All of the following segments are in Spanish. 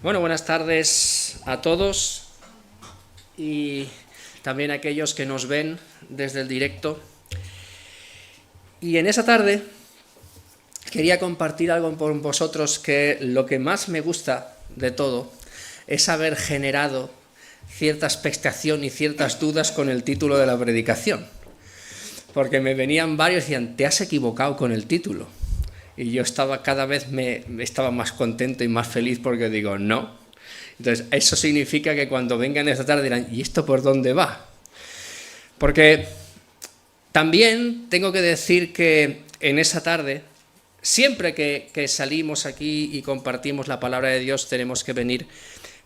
Bueno, buenas tardes a todos y también a aquellos que nos ven desde el directo. Y en esa tarde quería compartir algo con vosotros que lo que más me gusta de todo es haber generado cierta expectación y ciertas dudas con el título de la predicación. Porque me venían varios y decían, te has equivocado con el título. Y yo cada vez estaba más contento y más feliz porque digo, no. Entonces, eso significa que cuando vengan esta tarde dirán, ¿y esto por dónde va? Porque también tengo que decir que en esa tarde, siempre que salimos aquí y compartimos la palabra de Dios, tenemos que venir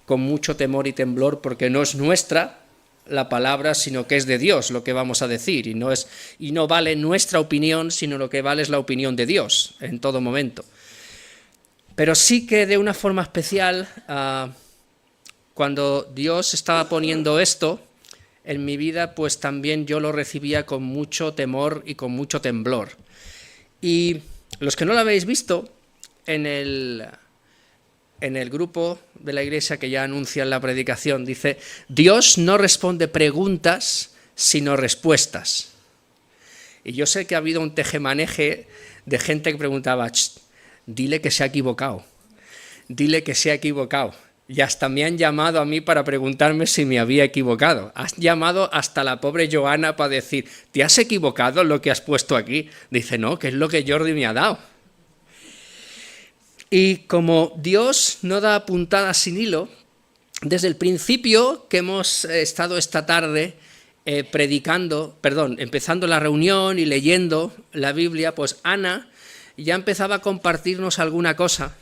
con mucho temor y temblor porque no es nuestra la palabra, sino que es de Dios lo que vamos a decir, y no vale nuestra opinión, sino lo que vale es la opinión de Dios en todo momento. Pero sí que de una forma especial, cuando Dios estaba poniendo esto en mi vida, pues también yo lo recibía con mucho temor y con mucho temblor. Y los que no lo habéis visto, en el grupo de la iglesia que ya anuncian la predicación, dice, Dios no responde preguntas, sino respuestas. Y yo sé que ha habido un tejemaneje de gente que preguntaba, dile que se ha equivocado, dile que se ha equivocado. Y hasta me han llamado a mí para preguntarme si me había equivocado. Has llamado hasta la pobre Joana para decir, ¿te has equivocado en lo que has puesto aquí? Dice, no, que es lo que Jordi me ha dado. Y como Dios no da puntadas sin hilo, desde el principio que hemos estado esta tarde empezando la reunión y leyendo la Biblia, pues Ana ya empezaba a compartirnos alguna cosa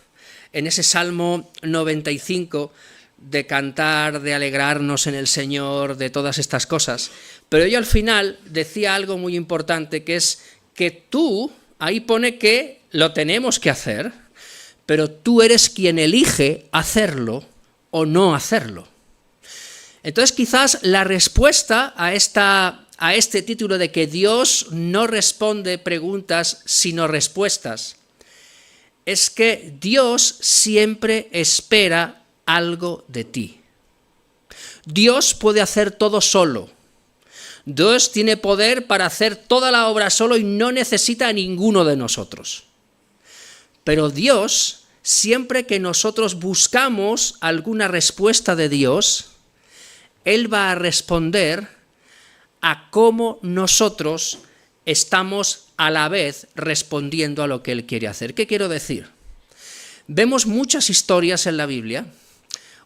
en ese Salmo 95 de cantar, de alegrarnos en el Señor, de todas estas cosas. Pero ella al final decía algo muy importante, que es que tú, ahí pone que lo tenemos que hacer, pero tú eres quien elige hacerlo o no hacerlo. Entonces quizás la respuesta a este título de que Dios no responde preguntas sino respuestas es que Dios siempre espera algo de ti. Dios puede hacer todo solo. Dios tiene poder para hacer toda la obra solo y no necesita a ninguno de nosotros. Pero Dios, siempre que nosotros buscamos alguna respuesta de Dios, Él va a responder a cómo nosotros estamos a la vez respondiendo a lo que Él quiere hacer. ¿Qué quiero decir? Vemos muchas historias en la Biblia.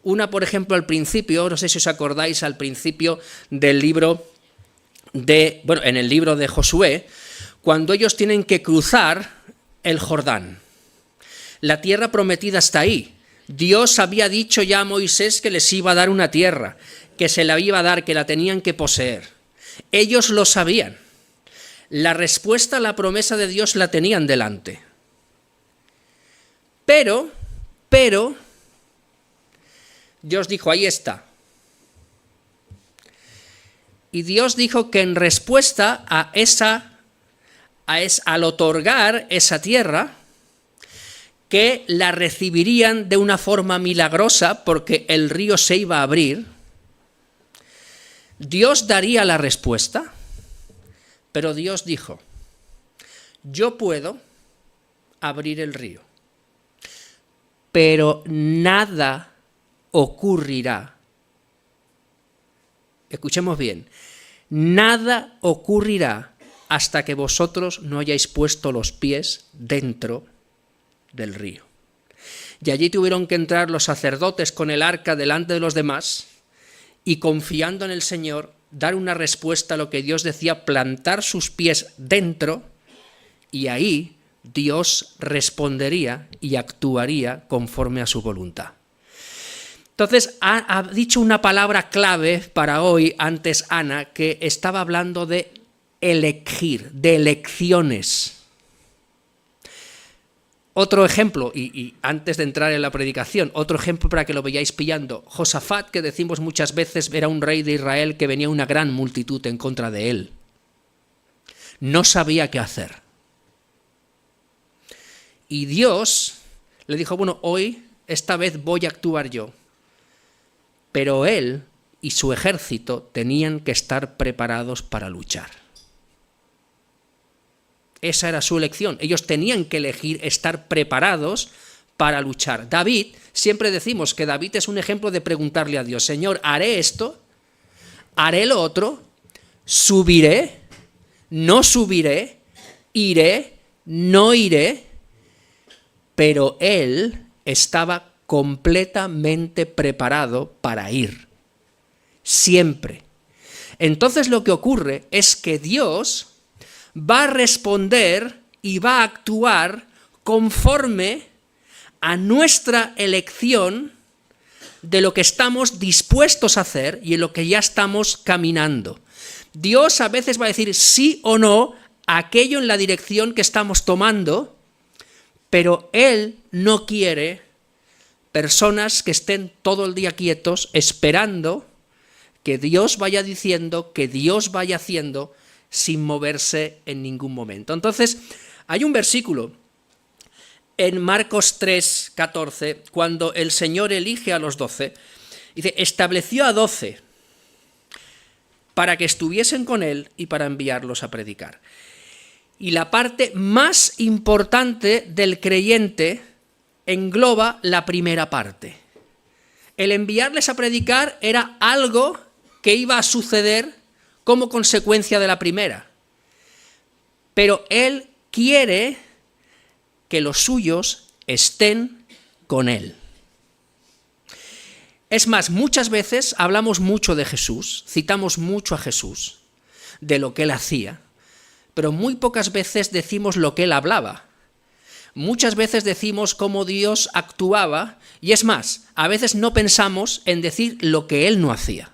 Una, por ejemplo, al principio, no sé si os acordáis, al principio del libro en el libro de Josué, cuando ellos tienen que cruzar el Jordán. La tierra prometida está ahí. Dios había dicho ya a Moisés que les iba a dar una tierra, que se la iba a dar, que la tenían que poseer. Ellos lo sabían. La respuesta a la promesa de Dios la tenían delante. Pero, Dios dijo, ahí está. Y Dios dijo que en respuesta al otorgar esa tierra, que la recibirían de una forma milagrosa porque el río se iba a abrir, Dios daría la respuesta, pero Dios dijo, yo puedo abrir el río, pero nada ocurrirá. Escuchemos bien, nada ocurrirá hasta que vosotros no hayáis puesto los pies dentro del río. Y allí tuvieron que entrar los sacerdotes con el arca delante de los demás y confiando en el Señor, dar una respuesta a lo que Dios decía, plantar sus pies dentro, y ahí Dios respondería y actuaría conforme a su voluntad. Entonces ha dicho una palabra clave para hoy antes Ana, que estaba hablando de elegir, de elecciones. Otro ejemplo, y antes de entrar en la predicación, otro ejemplo para que lo veáis pillando. Josafat, que decimos muchas veces, era un rey de Israel que venía una gran multitud en contra de él. No sabía qué hacer. Y Dios le dijo, bueno, hoy esta vez voy a actuar yo. Pero él y su ejército tenían que estar preparados para luchar. Esa era su elección. Ellos tenían que elegir estar preparados para luchar. David, siempre decimos que David es un ejemplo de preguntarle a Dios: Señor, ¿haré esto? ¿Haré lo otro? ¿Subiré? ¿No subiré? ¿Iré? ¿No iré? Pero él estaba completamente preparado para ir. Siempre. Entonces lo que ocurre es que Dios va a responder y va a actuar conforme a nuestra elección de lo que estamos dispuestos a hacer y en lo que ya estamos caminando. Dios a veces va a decir sí o no a aquello en la dirección que estamos tomando, pero Él no quiere personas que estén todo el día quietos esperando que Dios vaya diciendo, que Dios vaya haciendo, sin moverse en ningún momento. Entonces, hay un versículo en Marcos 3:14, cuando el Señor elige a los 12, dice: estableció a 12 para que estuviesen con Él y para enviarlos a predicar. Y la parte más importante del creyente engloba la primera parte. El enviarles a predicar era algo que iba a suceder como consecuencia de la primera. Pero Él quiere que los suyos estén con Él. Es más, muchas veces hablamos mucho de Jesús, citamos mucho a Jesús, de lo que Él hacía, pero muy pocas veces decimos lo que Él hablaba. Muchas veces decimos cómo Dios actuaba, y es más, a veces no pensamos en decir lo que Él no hacía.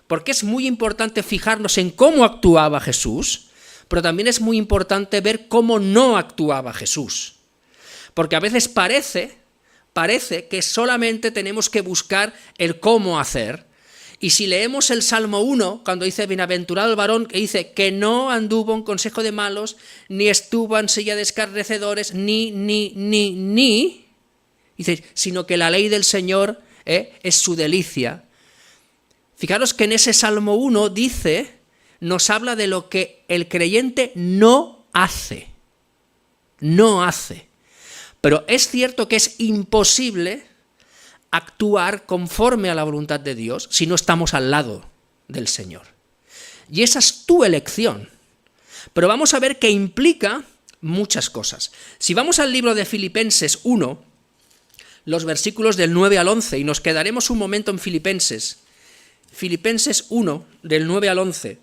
Porque es muy importante fijarnos en cómo actuaba Jesús, pero también es muy importante ver cómo no actuaba Jesús. Porque a veces parece que solamente tenemos que buscar el cómo hacer. Y si leemos el Salmo 1, cuando dice: bienaventurado el varón, que dice que no anduvo en consejo de malos, ni estuvo en silla de escarnecedores, dice, sino que la ley del Señor es su delicia. Fijaros que en ese Salmo 1 nos habla de lo que el creyente no hace. No hace. Pero es cierto que es imposible actuar conforme a la voluntad de Dios si no estamos al lado del Señor. Y esa es tu elección. Pero vamos a ver que implica muchas cosas. Si vamos al libro de Filipenses 1, los versículos del 9 al 11, y nos quedaremos un momento en Filipenses 1, del 9 al 11.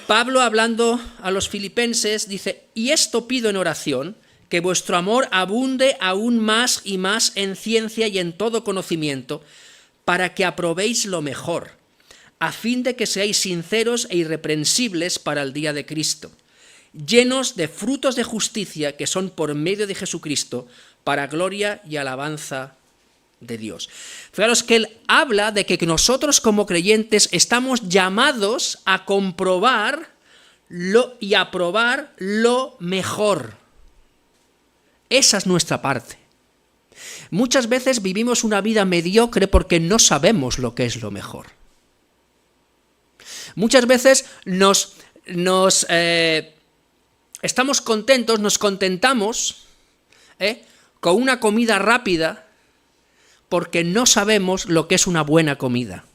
Pablo, hablando a los filipenses, dice: y esto pido en oración, que vuestro amor abunde aún más y más en ciencia y en todo conocimiento, para que aprobéis lo mejor, a fin de que seáis sinceros e irreprensibles para el día de Cristo, llenos de frutos de justicia que son por medio de Jesucristo, para gloria y alabanza de Dios. Fijaros que él habla de que nosotros como creyentes estamos llamados a comprobar y a probar lo mejor. Esa es nuestra parte. Muchas veces vivimos una vida mediocre porque no sabemos lo que es lo mejor. Muchas veces estamos contentos, nos contentamos con una comida rápida porque no sabemos lo que es una buena comida.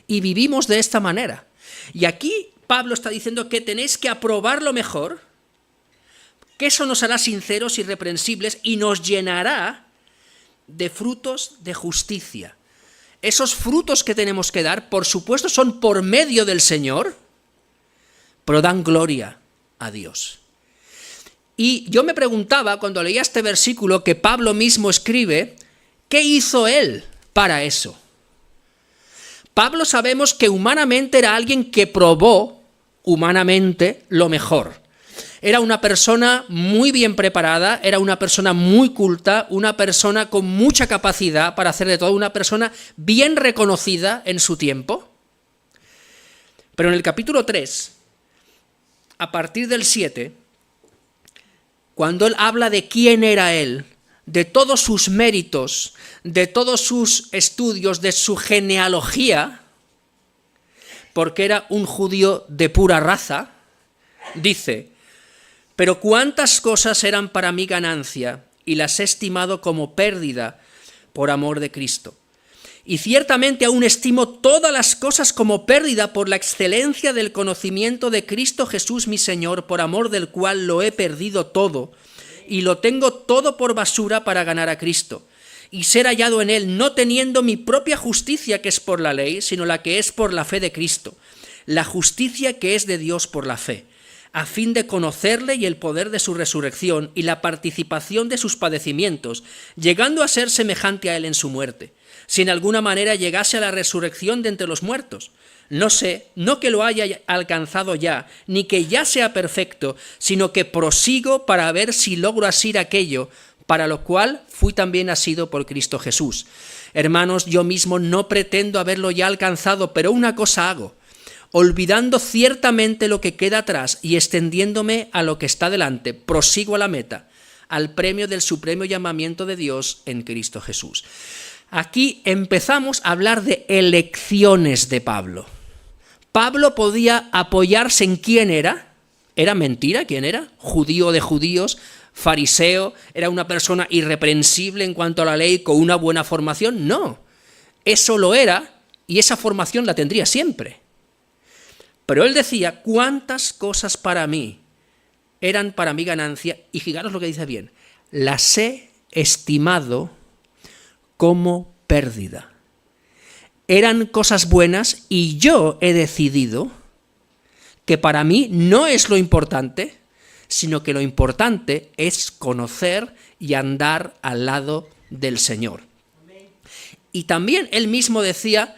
Y vivimos de esta manera. Y aquí Pablo está diciendo que tenéis que aprobar lo mejor, que eso nos hará sinceros, irreprensibles y nos llenará de frutos de justicia. Esos frutos que tenemos que dar, por supuesto, son por medio del Señor, pero dan gloria a Dios. Y yo me preguntaba, cuando leía este versículo que Pablo mismo escribe, ¿qué hizo él para eso? Pablo sabemos que humanamente era alguien que probó humanamente lo mejor. Era una persona muy bien preparada, era una persona muy culta, una persona con mucha capacidad para hacer de todo, una persona bien reconocida en su tiempo. Pero en el capítulo 3, a partir del 7, cuando él habla de quién era él, de todos sus méritos, de todos sus estudios, de su genealogía, porque era un judío de pura raza, dice: pero cuántas cosas eran para mí ganancia, y las he estimado como pérdida por amor de Cristo. Y ciertamente aún estimo todas las cosas como pérdida por la excelencia del conocimiento de Cristo Jesús mi Señor, por amor del cual lo he perdido todo, y lo tengo todo por basura para ganar a Cristo, y ser hallado en Él, no teniendo mi propia justicia que es por la ley, sino la que es por la fe de Cristo, la justicia que es de Dios por la fe, a fin de conocerle y el poder de su resurrección y la participación de sus padecimientos, llegando a ser semejante a Él en su muerte, si en alguna manera llegase a la resurrección de entre los muertos. No sé, no que lo haya alcanzado ya, ni que ya sea perfecto, sino que prosigo para ver si logro asir aquello, para lo cual fui también asido por Cristo Jesús. Hermanos, yo mismo no pretendo haberlo ya alcanzado, pero una cosa hago, olvidando ciertamente lo que queda atrás y extendiéndome a lo que está delante, prosigo a la meta, al premio del supremo llamamiento de Dios en Cristo Jesús. Aquí empezamos a hablar de elecciones de Pablo. Pablo podía apoyarse en quién era. ¿Era mentira quién era? Judío de judíos, fariseo, era una persona irreprensible en cuanto a la ley, con una buena formación. No, eso lo era y esa formación la tendría siempre. Pero él decía: cuántas cosas para mí eran para mi ganancia, y fijaros lo que dice bien: las he estimado como pérdida. Eran cosas buenas y yo he decidido que para mí no es lo importante, sino que lo importante es conocer y andar al lado del Señor. Y también él mismo decía: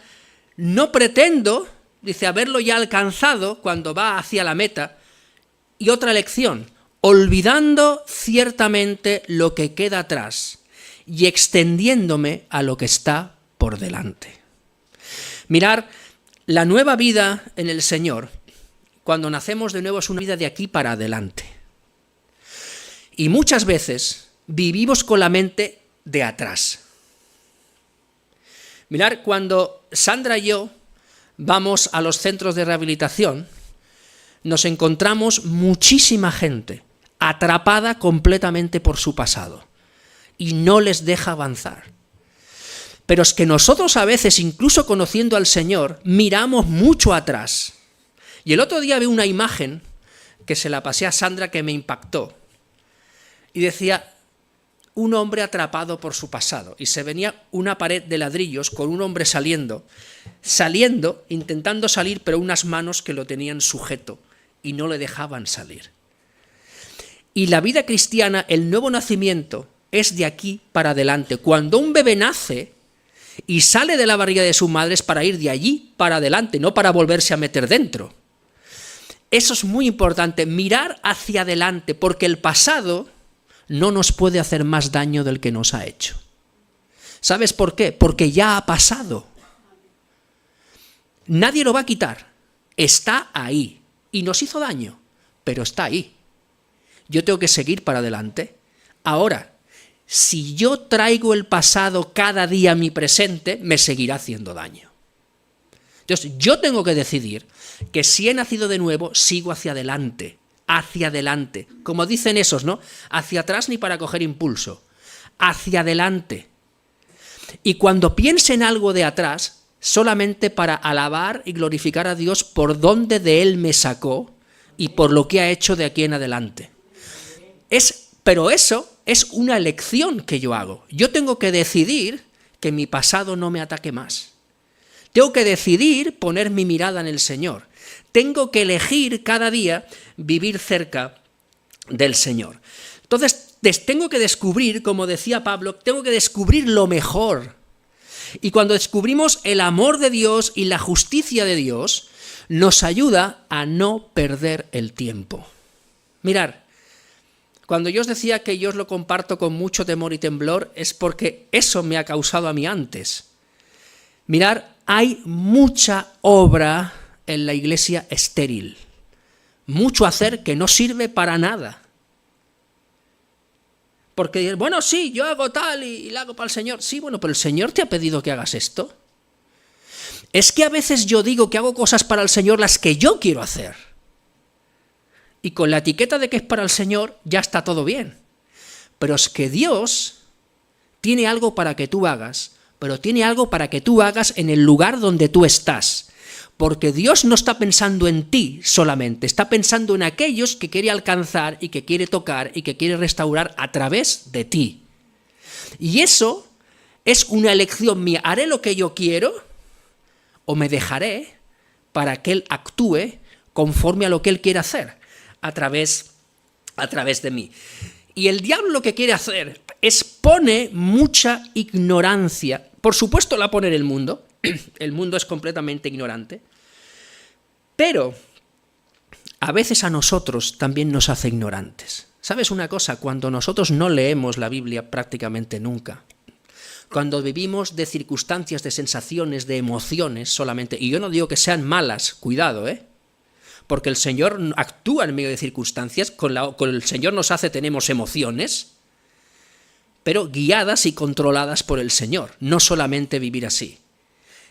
no pretendo, dice, haberlo ya alcanzado cuando va hacia la meta. Y otra lección: olvidando ciertamente lo que queda atrás y extendiéndome a lo que está por delante. Mirar, la nueva vida en el Señor, cuando nacemos de nuevo, es una vida de aquí para adelante. Y muchas veces vivimos con la mente de atrás. Mirar, cuando Sandra y yo vamos a los centros de rehabilitación, nos encontramos muchísima gente atrapada completamente por su pasado y no les deja avanzar. Pero es que nosotros a veces, incluso conociendo al Señor, miramos mucho atrás. Y el otro día vi una imagen que se la pasé a Sandra que me impactó. Y decía: un hombre atrapado por su pasado. Y se venía una pared de ladrillos con un hombre saliendo, intentando salir, pero unas manos que lo tenían sujeto y no le dejaban salir. Y la vida cristiana, el nuevo nacimiento, es de aquí para adelante. Cuando un bebé nace y sale de la barriga de su madre, es para ir de allí para adelante, no para volverse a meter dentro. Eso es muy importante, mirar hacia adelante, porque el pasado no nos puede hacer más daño del que nos ha hecho. ¿Sabes por qué? Porque ya ha pasado. Nadie lo va a quitar. Está ahí. Y nos hizo daño, pero está ahí. Yo tengo que seguir para adelante. Ahora, si yo traigo el pasado cada día a mi presente, me seguirá haciendo daño. Entonces, yo tengo que decidir que si he nacido de nuevo, sigo hacia adelante. Como dicen esos, ¿no? Hacia atrás ni para coger impulso. Hacia adelante. Y cuando piense en algo de atrás, solamente para alabar y glorificar a Dios por donde de Él me sacó y por lo que ha hecho de aquí en adelante. Pero eso es una elección que yo hago. Yo tengo que decidir que mi pasado no me ataque más. Tengo que decidir poner mi mirada en el Señor. Tengo que elegir cada día vivir cerca del Señor. Entonces, tengo que descubrir, como decía Pablo, tengo que descubrir lo mejor. Y cuando descubrimos el amor de Dios y la justicia de Dios, nos ayuda a no perder el tiempo. Mirad, cuando yo os decía que yo os lo comparto con mucho temor y temblor, es porque eso me ha causado a mí antes. Mirad, hay mucha obra en la iglesia estéril, mucho hacer que no sirve para nada. Porque, bueno, sí, yo hago tal y la hago para el Señor. Sí, bueno, pero el Señor te ha pedido que hagas esto. Es que a veces yo digo que hago cosas para el Señor las que yo quiero hacer. Y con la etiqueta de que es para el Señor ya está todo bien. Pero es que Dios tiene algo para que tú hagas, pero tiene algo para que tú hagas en el lugar donde tú estás. Porque Dios no está pensando en ti solamente, está pensando en aquellos que quiere alcanzar y que quiere tocar y que quiere restaurar a través de ti. Y eso es una elección mía. ¿Haré lo que yo quiero o me dejaré para que Él actúe conforme a lo que Él quiere hacer a través de mí? Y el diablo lo que quiere hacer es pone mucha ignorancia. Por supuesto la pone en el mundo. El mundo es completamente ignorante. Pero a veces a nosotros también nos hace ignorantes. ¿Sabes una cosa? Cuando nosotros no leemos la Biblia prácticamente nunca, cuando vivimos de circunstancias, de sensaciones, de emociones solamente, y yo no digo que sean malas, cuidado, porque el Señor actúa en medio de circunstancias, con el Señor nos hace, tenemos emociones, pero guiadas y controladas por el Señor, no solamente vivir así.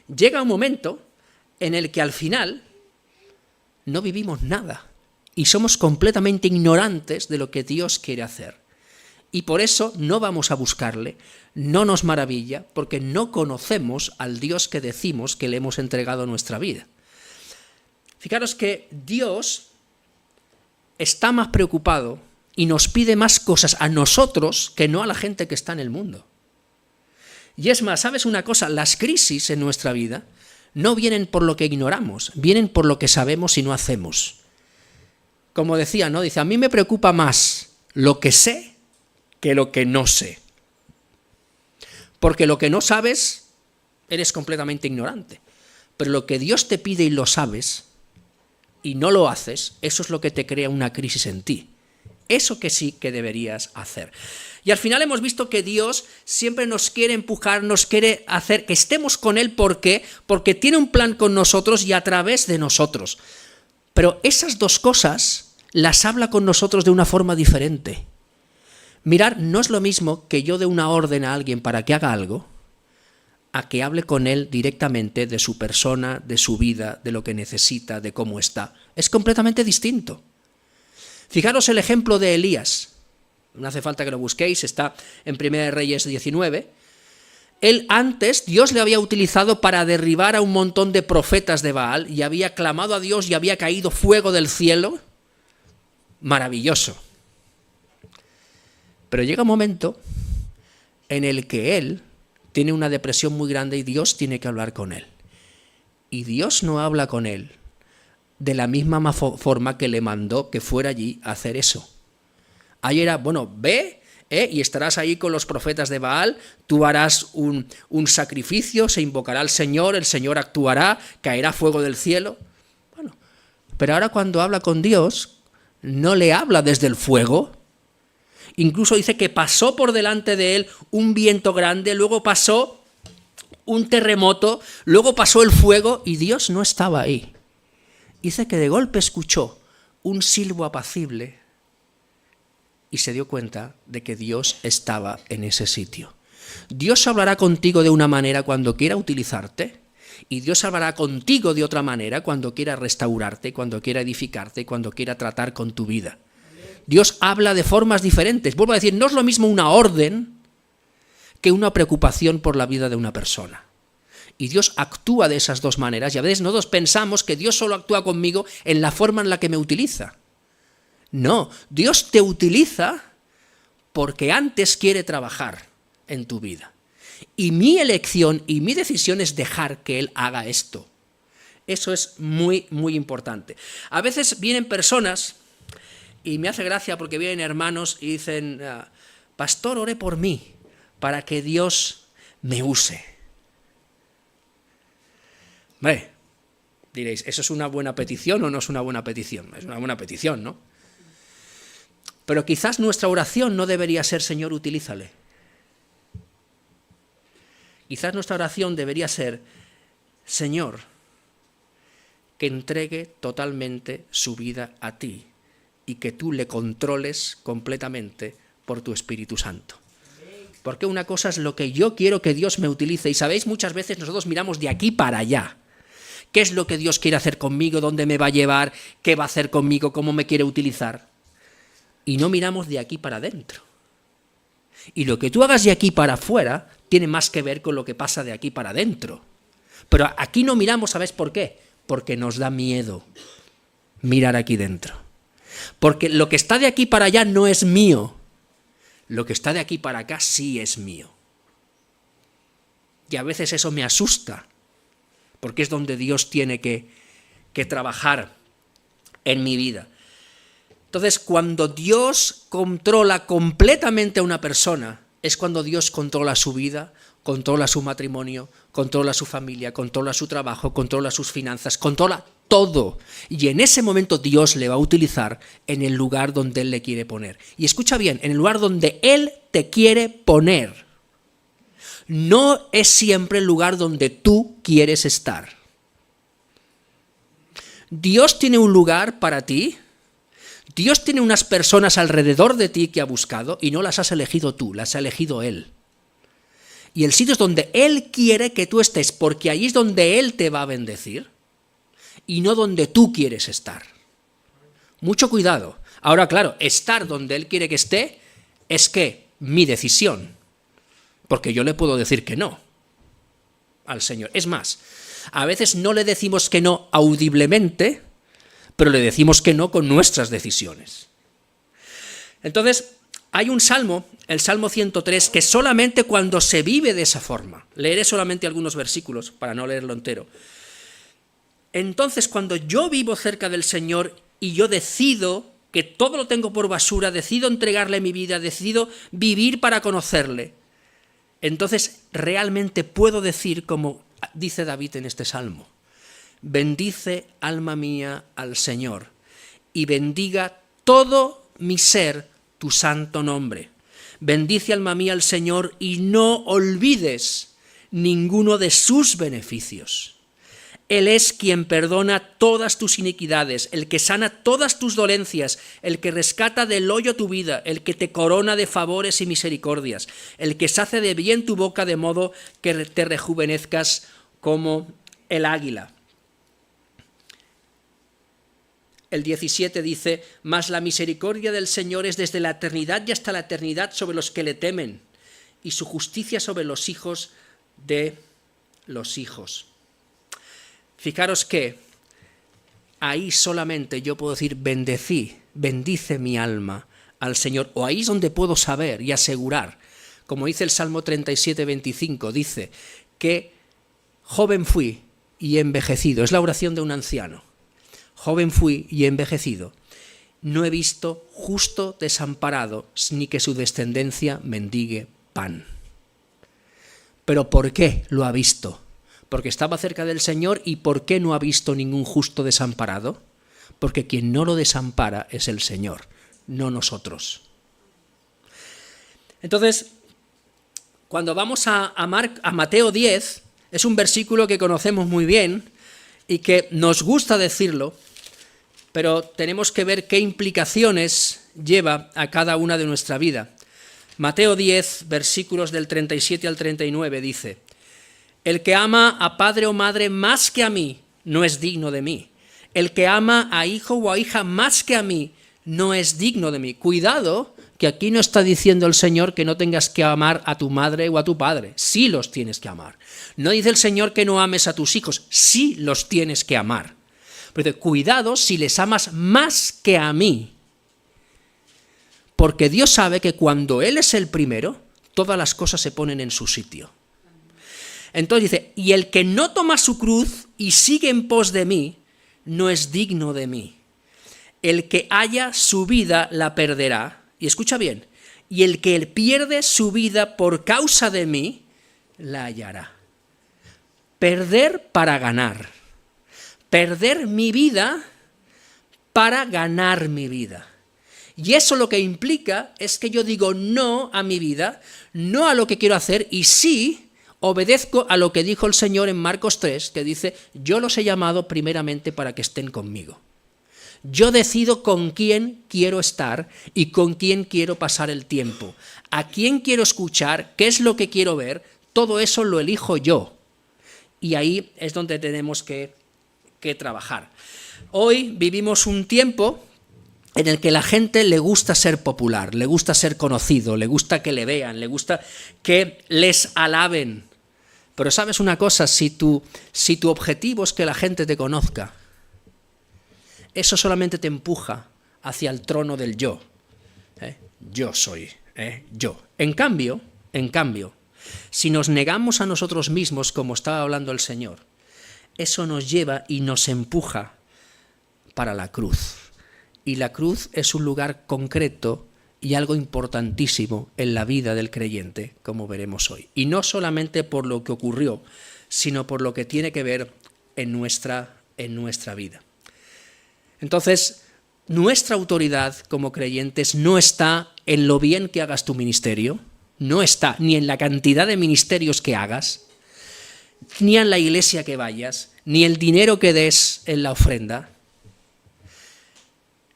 Llega un momento en el que al final no vivimos nada y somos completamente ignorantes de lo que Dios quiere hacer. Y por eso no vamos a buscarle, no nos maravilla, porque no conocemos al Dios que decimos que le hemos entregado nuestra vida. Fijaros que Dios está más preocupado y nos pide más cosas a nosotros que no a la gente que está en el mundo. Y es más, ¿sabes una cosa? Las crisis en nuestra vida no vienen por lo que ignoramos, vienen por lo que sabemos y no hacemos. Como decía, ¿no? Dice, a mí me preocupa más lo que sé que lo que no sé. Porque lo que no sabes, eres completamente ignorante. Pero lo que Dios te pide y lo sabes, y no lo haces, eso es lo que te crea una crisis en ti. Eso que sí que deberías hacer. Y al final hemos visto que Dios siempre nos quiere empujar, nos quiere hacer que estemos con Él. ¿Por qué? Porque tiene un plan con nosotros y a través de nosotros. Pero esas dos cosas las habla con nosotros de una forma diferente. Mirar, no es lo mismo que yo dé una orden a alguien para que haga algo, a que hable con él directamente de su persona, de su vida, de lo que necesita, de cómo está. Es completamente distinto. Fijaros el ejemplo de Elías. No hace falta que lo busquéis, está en 1 Reyes 19. Él antes, Dios le había utilizado para derribar a un montón de profetas de Baal y había clamado a Dios y había caído fuego del cielo. Maravilloso. Pero llega un momento en el que él tiene una depresión muy grande y Dios tiene que hablar con él. Y Dios no habla con él de la misma forma que le mandó que fuera allí a hacer eso. Ahí era, bueno, ve y estarás ahí con los profetas de Baal, tú harás un sacrificio, se invocará al Señor, el Señor actuará, caerá fuego del cielo. Bueno, pero ahora cuando habla con Dios, no le habla desde el fuego. Incluso dice que pasó por delante de él un viento grande, luego pasó un terremoto, luego pasó el fuego y Dios no estaba ahí. Dice que de golpe escuchó un silbo apacible y se dio cuenta de que Dios estaba en ese sitio. Dios hablará contigo de una manera cuando quiera utilizarte y Dios hablará contigo de otra manera cuando quiera restaurarte, cuando quiera edificarte, cuando quiera tratar con tu vida. Dios habla de formas diferentes. Vuelvo a decir, no es lo mismo una orden que una preocupación por la vida de una persona. Y Dios actúa de esas dos maneras y a veces nosotros pensamos que Dios solo actúa conmigo en la forma en la que me utiliza. No, Dios te utiliza porque antes quiere trabajar en tu vida. Y mi elección y mi decisión es dejar que Él haga esto. Eso es muy, muy importante. A veces vienen personas, y me hace gracia porque vienen hermanos y dicen, pastor, ore por mí para que Dios me use. Hombre, diréis, ¿eso es una buena petición o no es una buena petición? Es una buena petición, ¿no? Pero quizás nuestra oración no debería ser, Señor, utilízale. Quizás nuestra oración debería ser, Señor, que entregue totalmente su vida a ti y que tú le controles completamente por tu Espíritu Santo. Porque una cosa es lo que yo quiero que Dios me utilice. Y sabéis, muchas veces nosotros miramos de aquí para allá. ¿Qué es lo que Dios quiere hacer conmigo? ¿Dónde me va a llevar? ¿Qué va a hacer conmigo? ¿Cómo me quiere utilizar? Y no miramos de aquí para adentro. Y lo que tú hagas de aquí para afuera tiene más que ver con lo que pasa de aquí para adentro. Pero aquí no miramos, ¿sabes por qué? Porque nos da miedo mirar aquí dentro. Porque lo que está de aquí para allá no es mío. Lo que está de aquí para acá sí es mío. Y a veces eso me asusta, porque es donde Dios tiene que trabajar en mi vida. Entonces, cuando Dios controla completamente a una persona, es cuando Dios controla su vida, controla su matrimonio, controla su familia, controla su trabajo, controla sus finanzas, controla todo. Y en ese momento Dios le va a utilizar en el lugar donde Él le quiere poner. Y escucha bien, en el lugar donde Él te quiere poner. No es siempre el lugar donde tú quieres estar. Dios tiene un lugar para ti. Dios tiene unas personas alrededor de ti que ha buscado y no las has elegido tú, las ha elegido Él. Y el sitio es donde Él quiere que tú estés, porque ahí es donde Él te va a bendecir y no donde tú quieres estar. Mucho cuidado. Ahora, claro, estar donde Él quiere que esté es que mi decisión, porque yo le puedo decir que no al Señor. Es más, a veces no le decimos que no audiblemente, pero le decimos que no con nuestras decisiones. Entonces, hay un salmo, el Salmo 103, que solamente cuando se vive de esa forma, leeré solamente algunos versículos para no leerlo entero. Entonces, cuando yo vivo cerca del Señor y yo decido que todo lo tengo por basura, decido entregarle mi vida, decido vivir para conocerle, entonces realmente puedo decir, como dice David en este salmo: bendice, alma mía, al Señor, y bendiga todo mi ser tu santo nombre. Bendice, alma mía, al Señor, y no olvides ninguno de sus beneficios. Él es quien perdona todas tus iniquidades, el que sana todas tus dolencias, el que rescata del hoyo tu vida, el que te corona de favores y misericordias, el que sacia de bien tu boca de modo que te rejuvenezcas como el águila. El 17 dice: mas la misericordia del Señor es desde la eternidad y hasta la eternidad sobre los que le temen, y su justicia sobre los hijos de los hijos. Fijaros que ahí solamente yo puedo decir bendice mi alma al Señor, o ahí es donde puedo saber y asegurar, como dice el Salmo 37, 25, dice que joven fui y envejecido, es la oración de un anciano. Joven fui y envejecido, no he visto justo desamparado, ni que su descendencia mendigue pan. ¿Pero por qué lo ha visto? Porque estaba cerca del Señor. ¿Y por qué no ha visto ningún justo desamparado? Porque quien no lo desampara es el Señor, no nosotros. Entonces, cuando vamos a Mateo 10, es un versículo que conocemos muy bien y que nos gusta decirlo, pero tenemos que ver qué implicaciones lleva a cada una de nuestra vida. Mateo 10, versículos del 37 al 39 dice: el que ama a padre o madre más que a mí no es digno de mí. El que ama a hijo o a hija más que a mí no es digno de mí. Cuidado, que aquí no está diciendo el Señor que no tengas que amar a tu madre o a tu padre. Sí los tienes que amar. No dice el Señor que no ames a tus hijos. Sí los tienes que amar. Pero dice, cuidado si les amas más que a mí. Porque Dios sabe que cuando Él es el primero, todas las cosas se ponen en su sitio. Entonces dice, y el que no toma su cruz y sigue en pos de mí, no es digno de mí. El que haya su vida la perderá. Y escucha bien, y el que pierde su vida por causa de mí, la hallará. Perder para ganar. Perder mi vida para ganar mi vida. Y eso lo que implica es que yo digo no a mi vida, no a lo que quiero hacer, y sí obedezco a lo que dijo el Señor en Marcos 3, que dice, yo los he llamado primeramente para que estén conmigo. Yo decido con quién quiero estar y con quién quiero pasar el tiempo. A quién quiero escuchar, qué es lo que quiero ver, todo eso lo elijo yo. Y ahí es donde tenemos que trabajar. Hoy vivimos un tiempo en el que la gente le gusta ser popular, le gusta ser conocido, le gusta que le vean, le gusta que les alaben. Pero ¿sabes una cosa? Si tu objetivo es que la gente te conozca, eso solamente te empuja hacia el trono del yo. Yo soy, yo. En cambio, si nos negamos a nosotros mismos, como estaba hablando el Señor, eso nos lleva y nos empuja para la cruz. Y la cruz es un lugar concreto y algo importantísimo en la vida del creyente, como veremos hoy. Y no solamente por lo que ocurrió, sino por lo que tiene que ver en nuestra vida. Entonces, nuestra autoridad como creyentes no está en lo bien que hagas tu ministerio, no está ni en la cantidad de ministerios que hagas, ni en la iglesia que vayas, ni el dinero que des en la ofrenda.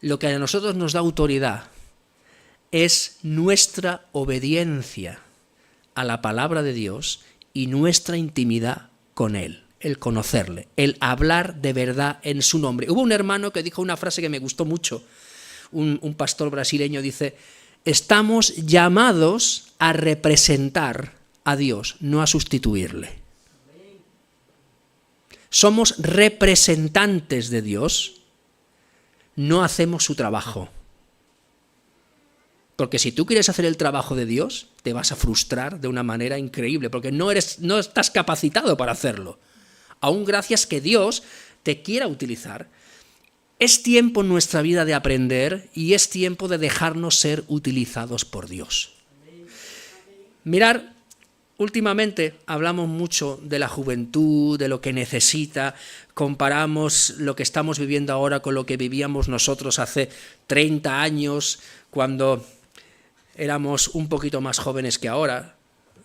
Lo que a nosotros nos da autoridad es nuestra obediencia a la palabra de Dios y nuestra intimidad con Él, el conocerle, el hablar de verdad en su nombre. Hubo un hermano que dijo una frase que me gustó mucho, un pastor brasileño dice: estamos llamados a representar a Dios, no a sustituirle. Somos representantes de Dios, no hacemos su trabajo. Porque si tú quieres hacer el trabajo de Dios, te vas a frustrar de una manera increíble, porque no estás capacitado para hacerlo. Aún gracias que Dios te quiera utilizar. Es tiempo en nuestra vida de aprender y es tiempo de dejarnos ser utilizados por Dios. Mirar, últimamente hablamos mucho de la juventud, de lo que necesita, comparamos lo que estamos viviendo ahora con lo que vivíamos nosotros hace 30 años, cuando éramos un poquito más jóvenes que ahora,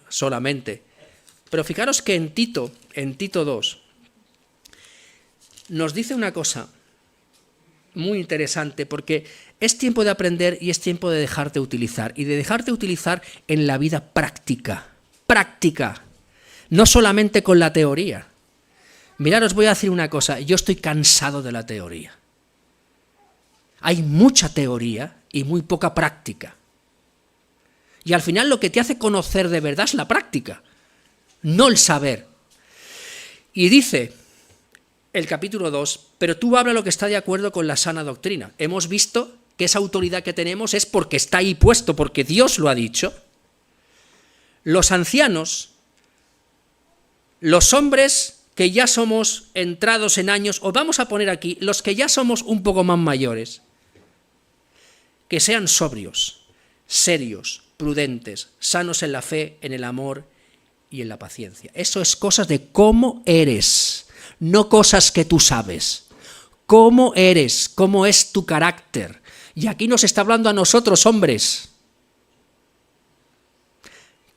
solamente. Pero fijaros que en Tito 2, nos dice una cosa muy interesante, porque es tiempo de aprender y es tiempo de dejarte utilizar, y de dejarte utilizar en la vida práctica, no solamente con la teoría. Mirad, os voy a decir una cosa, yo estoy cansado de la teoría. Hay mucha teoría y muy poca práctica. Y al final lo que te hace conocer de verdad es la práctica, no el saber. Y dice el capítulo 2, pero tú habla lo que está de acuerdo con la sana doctrina. Hemos visto que esa autoridad que tenemos es porque está ahí puesto, porque Dios lo ha dicho. Los ancianos, los hombres que ya somos entrados en años, o vamos a poner aquí, los que ya somos un poco más mayores, que sean sobrios, serios, prudentes, sanos en la fe, en el amor y en la paciencia. Eso es cosas de cómo eres, no cosas que tú sabes. Cómo eres, cómo es tu carácter. Y aquí nos está hablando a nosotros, hombres.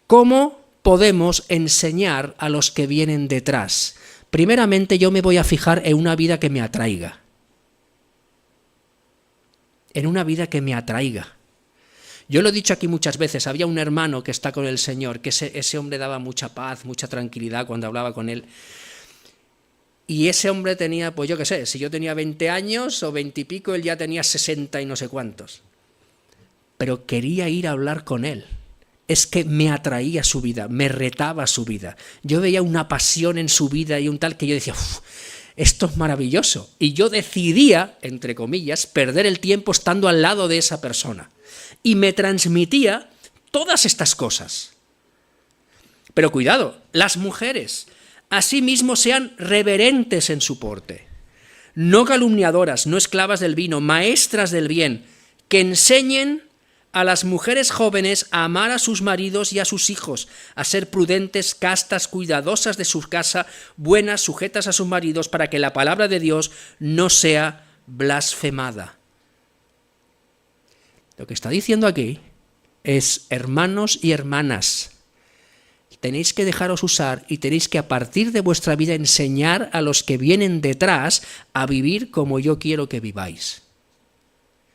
¿Cómo podemos enseñar a los que vienen detrás? Primeramente, yo me voy a fijar en una vida que me atraiga. En una vida que me atraiga. Yo lo he dicho aquí muchas veces, había un hermano que está con el Señor, que ese hombre daba mucha paz, mucha tranquilidad cuando hablaba con él. Y ese hombre tenía, pues yo qué sé, si yo tenía 20 años o 20 y pico, él ya tenía 60 y no sé cuántos. Pero quería ir a hablar con él. Es que me atraía su vida, me retaba su vida. Yo veía una pasión en su vida y un tal que yo decía, esto es maravilloso. Y yo decidía, entre comillas, perder el tiempo estando al lado de esa persona. Y me transmitía todas estas cosas. Pero cuidado, las mujeres, asimismo sean reverentes en su porte, no calumniadoras, no esclavas del vino, maestras del bien, que enseñen a las mujeres jóvenes a amar a sus maridos y a sus hijos, a ser prudentes, castas, cuidadosas de su casa, buenas, sujetas a sus maridos, para que la palabra de Dios no sea blasfemada. Lo que está diciendo aquí es, hermanos y hermanas, tenéis que dejaros usar y tenéis que a partir de vuestra vida enseñar a los que vienen detrás a vivir como yo quiero que viváis.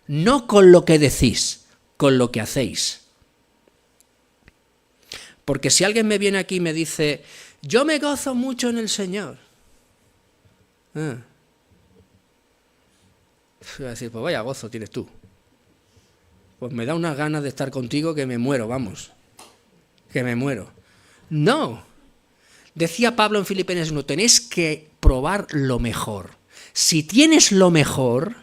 no con lo que decís, con lo que hacéis. Porque si alguien me viene aquí y me dice, yo me gozo mucho en el Señor, voy a decir, pues vaya gozo tienes tú. Pues me da unas ganas de estar contigo que me muero, vamos, que me muero. No, decía Pablo en Filipenses 1, tenéis que probar lo mejor. Si tienes lo mejor,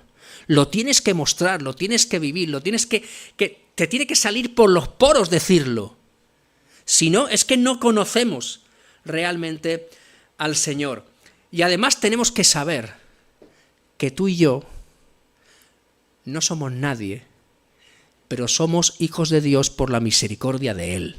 lo tienes que mostrar, lo tienes que vivir, lo tienes que te tiene que salir por los poros decirlo. Si no, es que no conocemos realmente al Señor. Y además tenemos que saber que tú y yo no somos nadie, pero somos hijos de Dios por la misericordia de Él.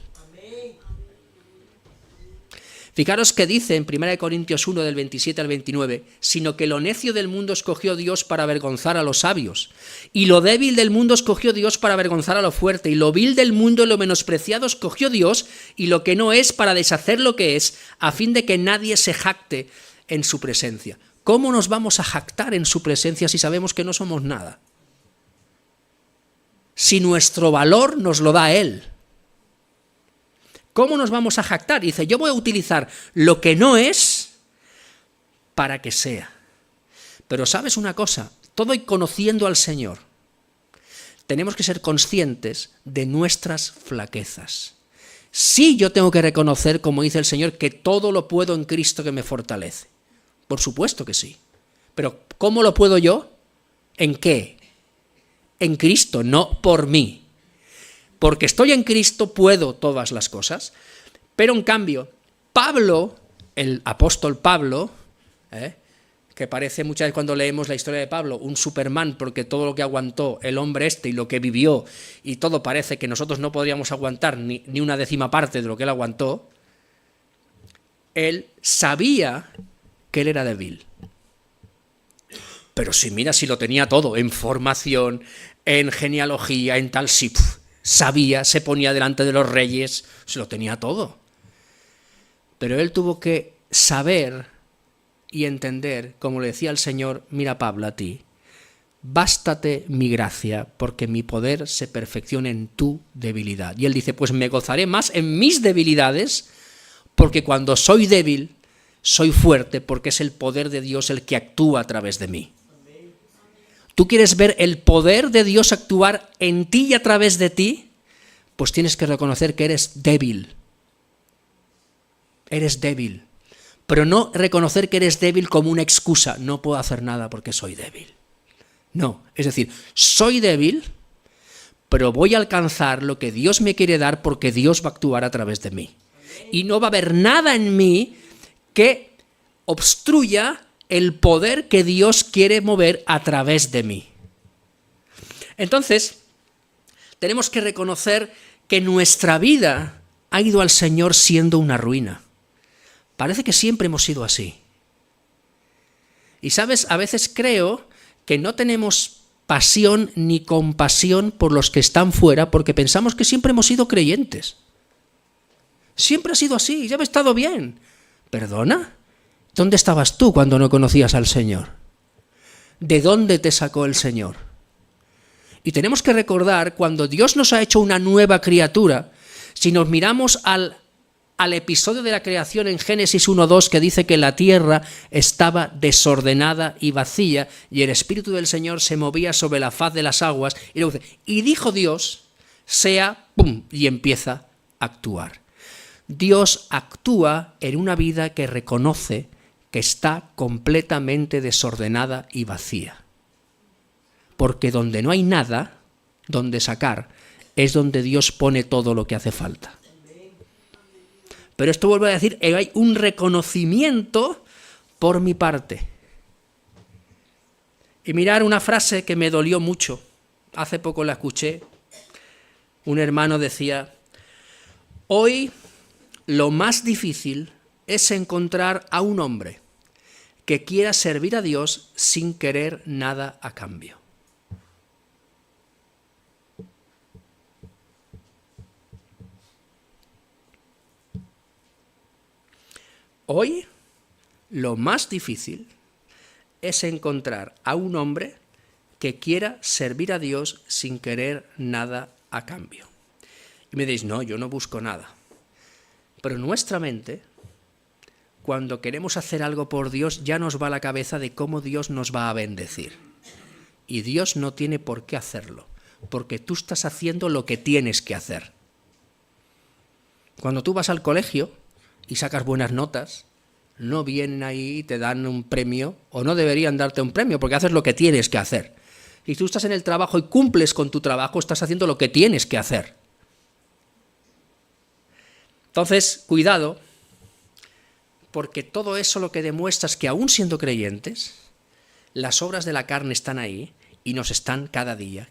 Fijaros que dice en 1 Corintios 1, del 27 al 29, sino que lo necio del mundo escogió Dios para avergonzar a los sabios, y lo débil del mundo escogió Dios para avergonzar a lo fuerte, y lo vil del mundo y lo menospreciado escogió Dios, y lo que no es para deshacer lo que es, a fin de que nadie se jacte en su presencia. ¿Cómo nos vamos a jactar en su presencia si sabemos que no somos nada? Si nuestro valor nos lo da Él. ¿Cómo nos vamos a jactar? Dice, yo voy a utilizar lo que no es para que sea. Pero ¿sabes una cosa? Todo y conociendo al Señor, tenemos que ser conscientes de nuestras flaquezas. Sí, yo tengo que reconocer, como dice el Señor, que todo lo puedo en Cristo que me fortalece. Por supuesto que sí. Pero ¿cómo lo puedo yo? ¿En qué? En Cristo, no por mí. Porque estoy en Cristo puedo todas las cosas, pero en cambio, Pablo, el apóstol Pablo, que parece muchas veces cuando leemos la historia de Pablo, un Superman, porque todo lo que aguantó el hombre y lo que vivió, y todo parece que nosotros no podríamos aguantar ni una décima parte de lo que él aguantó, él sabía que él era débil. Pero si mira, si lo tenía todo, en formación, en genealogía, en tal, sí, sabía, se ponía delante de los reyes, se lo tenía todo. Pero él tuvo que saber y entender, como le decía el Señor, mira Pablo, a ti, bástate mi gracia, porque mi poder se perfecciona en tu debilidad. Y él dice, pues me gozaré más en mis debilidades, porque cuando soy débil, soy fuerte, porque es el poder de Dios el que actúa a través de mí. ¿Tú quieres ver el poder de Dios actuar en ti y a través de ti? Pues tienes que reconocer que eres débil. Eres débil. Pero no reconocer que eres débil como una excusa. No puedo hacer nada porque soy débil. No, es decir, soy débil, pero voy a alcanzar lo que Dios me quiere dar porque Dios va a actuar a través de mí. Y no va a haber nada en mí que obstruya el poder que Dios quiere mover a través de mí. Entonces, tenemos que reconocer que nuestra vida ha ido al Señor siendo una ruina. Parece que siempre hemos sido así. Y sabes, a veces creo que no tenemos pasión ni compasión por los que están fuera porque pensamos que siempre hemos sido creyentes. Siempre ha sido así, ya me he estado bien. ¿Perdona? ¿Dónde estabas tú cuando no conocías al Señor? ¿De dónde te sacó el Señor? Y tenemos que recordar, cuando Dios nos ha hecho una nueva criatura, si nos miramos al episodio de la creación en Génesis 1:2, que dice que la tierra estaba desordenada y vacía, y el Espíritu del Señor se movía sobre la faz de las aguas, y dijo Dios, sea, ¡pum!, y empieza a actuar. Dios actúa en una vida que reconoce que está completamente desordenada y vacía. Porque donde no hay nada, donde sacar, es donde Dios pone todo lo que hace falta. Pero esto vuelvo a decir, hay un reconocimiento por mi parte. Y mirar una frase que me dolió mucho. Hace poco la escuché. Un hermano decía, hoy lo más difícil es encontrar a un hombre que quiera servir a Dios sin querer nada a cambio. Hoy lo más difícil es encontrar a un hombre que quiera servir a Dios sin querer nada a cambio. Y me diréis, no, yo no busco nada. Pero nuestra mente, cuando queremos hacer algo por Dios, ya nos va a la cabeza de cómo Dios nos va a bendecir. Y Dios no tiene por qué hacerlo, porque tú estás haciendo lo que tienes que hacer. Cuando tú vas al colegio y sacas buenas notas, no vienen ahí y te dan un premio, o no deberían darte un premio, porque haces lo que tienes que hacer. Si tú estás en el trabajo y cumples con tu trabajo, estás haciendo lo que tienes que hacer. Entonces, cuidado, porque todo eso lo que demuestra es que aún siendo creyentes, las obras de la carne están ahí y nos están cada día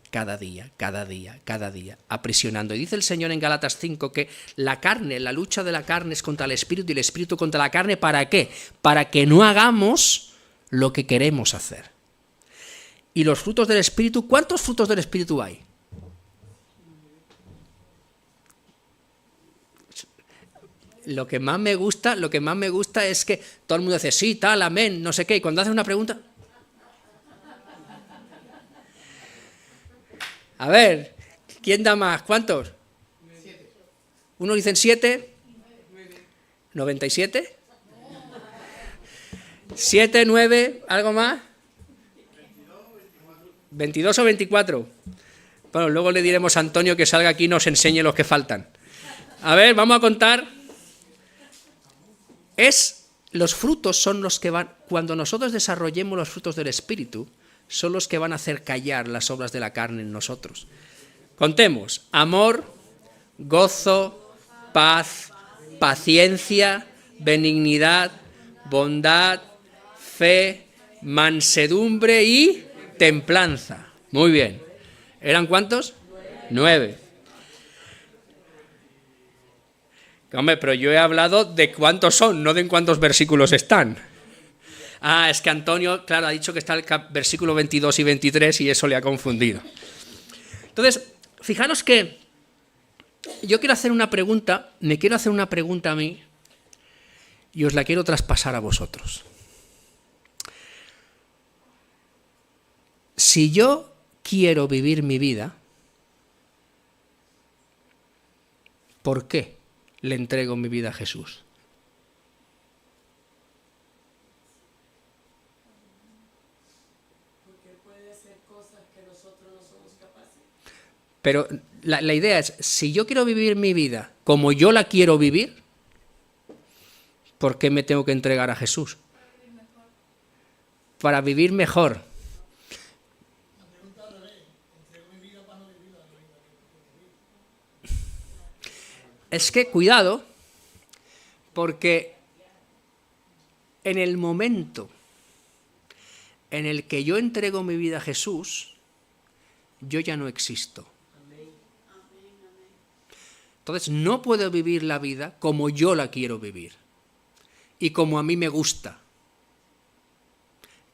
aprisionando. Y dice el Señor en Gálatas 5 que la carne, la lucha de la carne es contra el espíritu y el espíritu contra la carne. ¿Para qué? Para que no hagamos lo que queremos hacer. Y los frutos del espíritu, ¿cuántos frutos del espíritu hay? Lo que más me gusta es que todo el mundo dice, sí, tal, amén, no sé qué, y cuando hace una pregunta... A ver, ¿quién da más? ¿Cuántos? 7. Unos dicen 7. 97. 7, 9, ¿algo más? 22 o 24. Bueno, luego le diremos a Antonio que salga aquí y nos enseñe los que faltan. A ver, vamos a contar. Los frutos son los que van, cuando nosotros desarrollemos los frutos del Espíritu, son los que van a hacer callar las obras de la carne en nosotros. Contemos: amor, gozo, paz, paciencia, benignidad, bondad, fe, mansedumbre y templanza. Muy bien. ¿Eran cuántos? 9. Hombre, pero yo he hablado de cuántos son, no de en cuántos versículos están. Ah, es que Antonio, claro, ha dicho que está el versículo 22 y 23 y eso le ha confundido. Entonces, fijaros que yo quiero hacer una pregunta, me quiero hacer una pregunta a mí y os la quiero traspasar a vosotros. Si yo quiero vivir mi vida, ¿por qué le entrego mi vida a Jesús? Porque puede hacer cosas que nosotros no somos capaces. Pero la idea es, si yo quiero vivir mi vida como yo la quiero vivir, ¿por qué me tengo que entregar a Jesús? Para vivir mejor. Es que cuidado, porque en el momento en el que yo entrego mi vida a Jesús, yo ya no existo. Entonces no puedo vivir la vida como yo la quiero vivir y como a mí me gusta.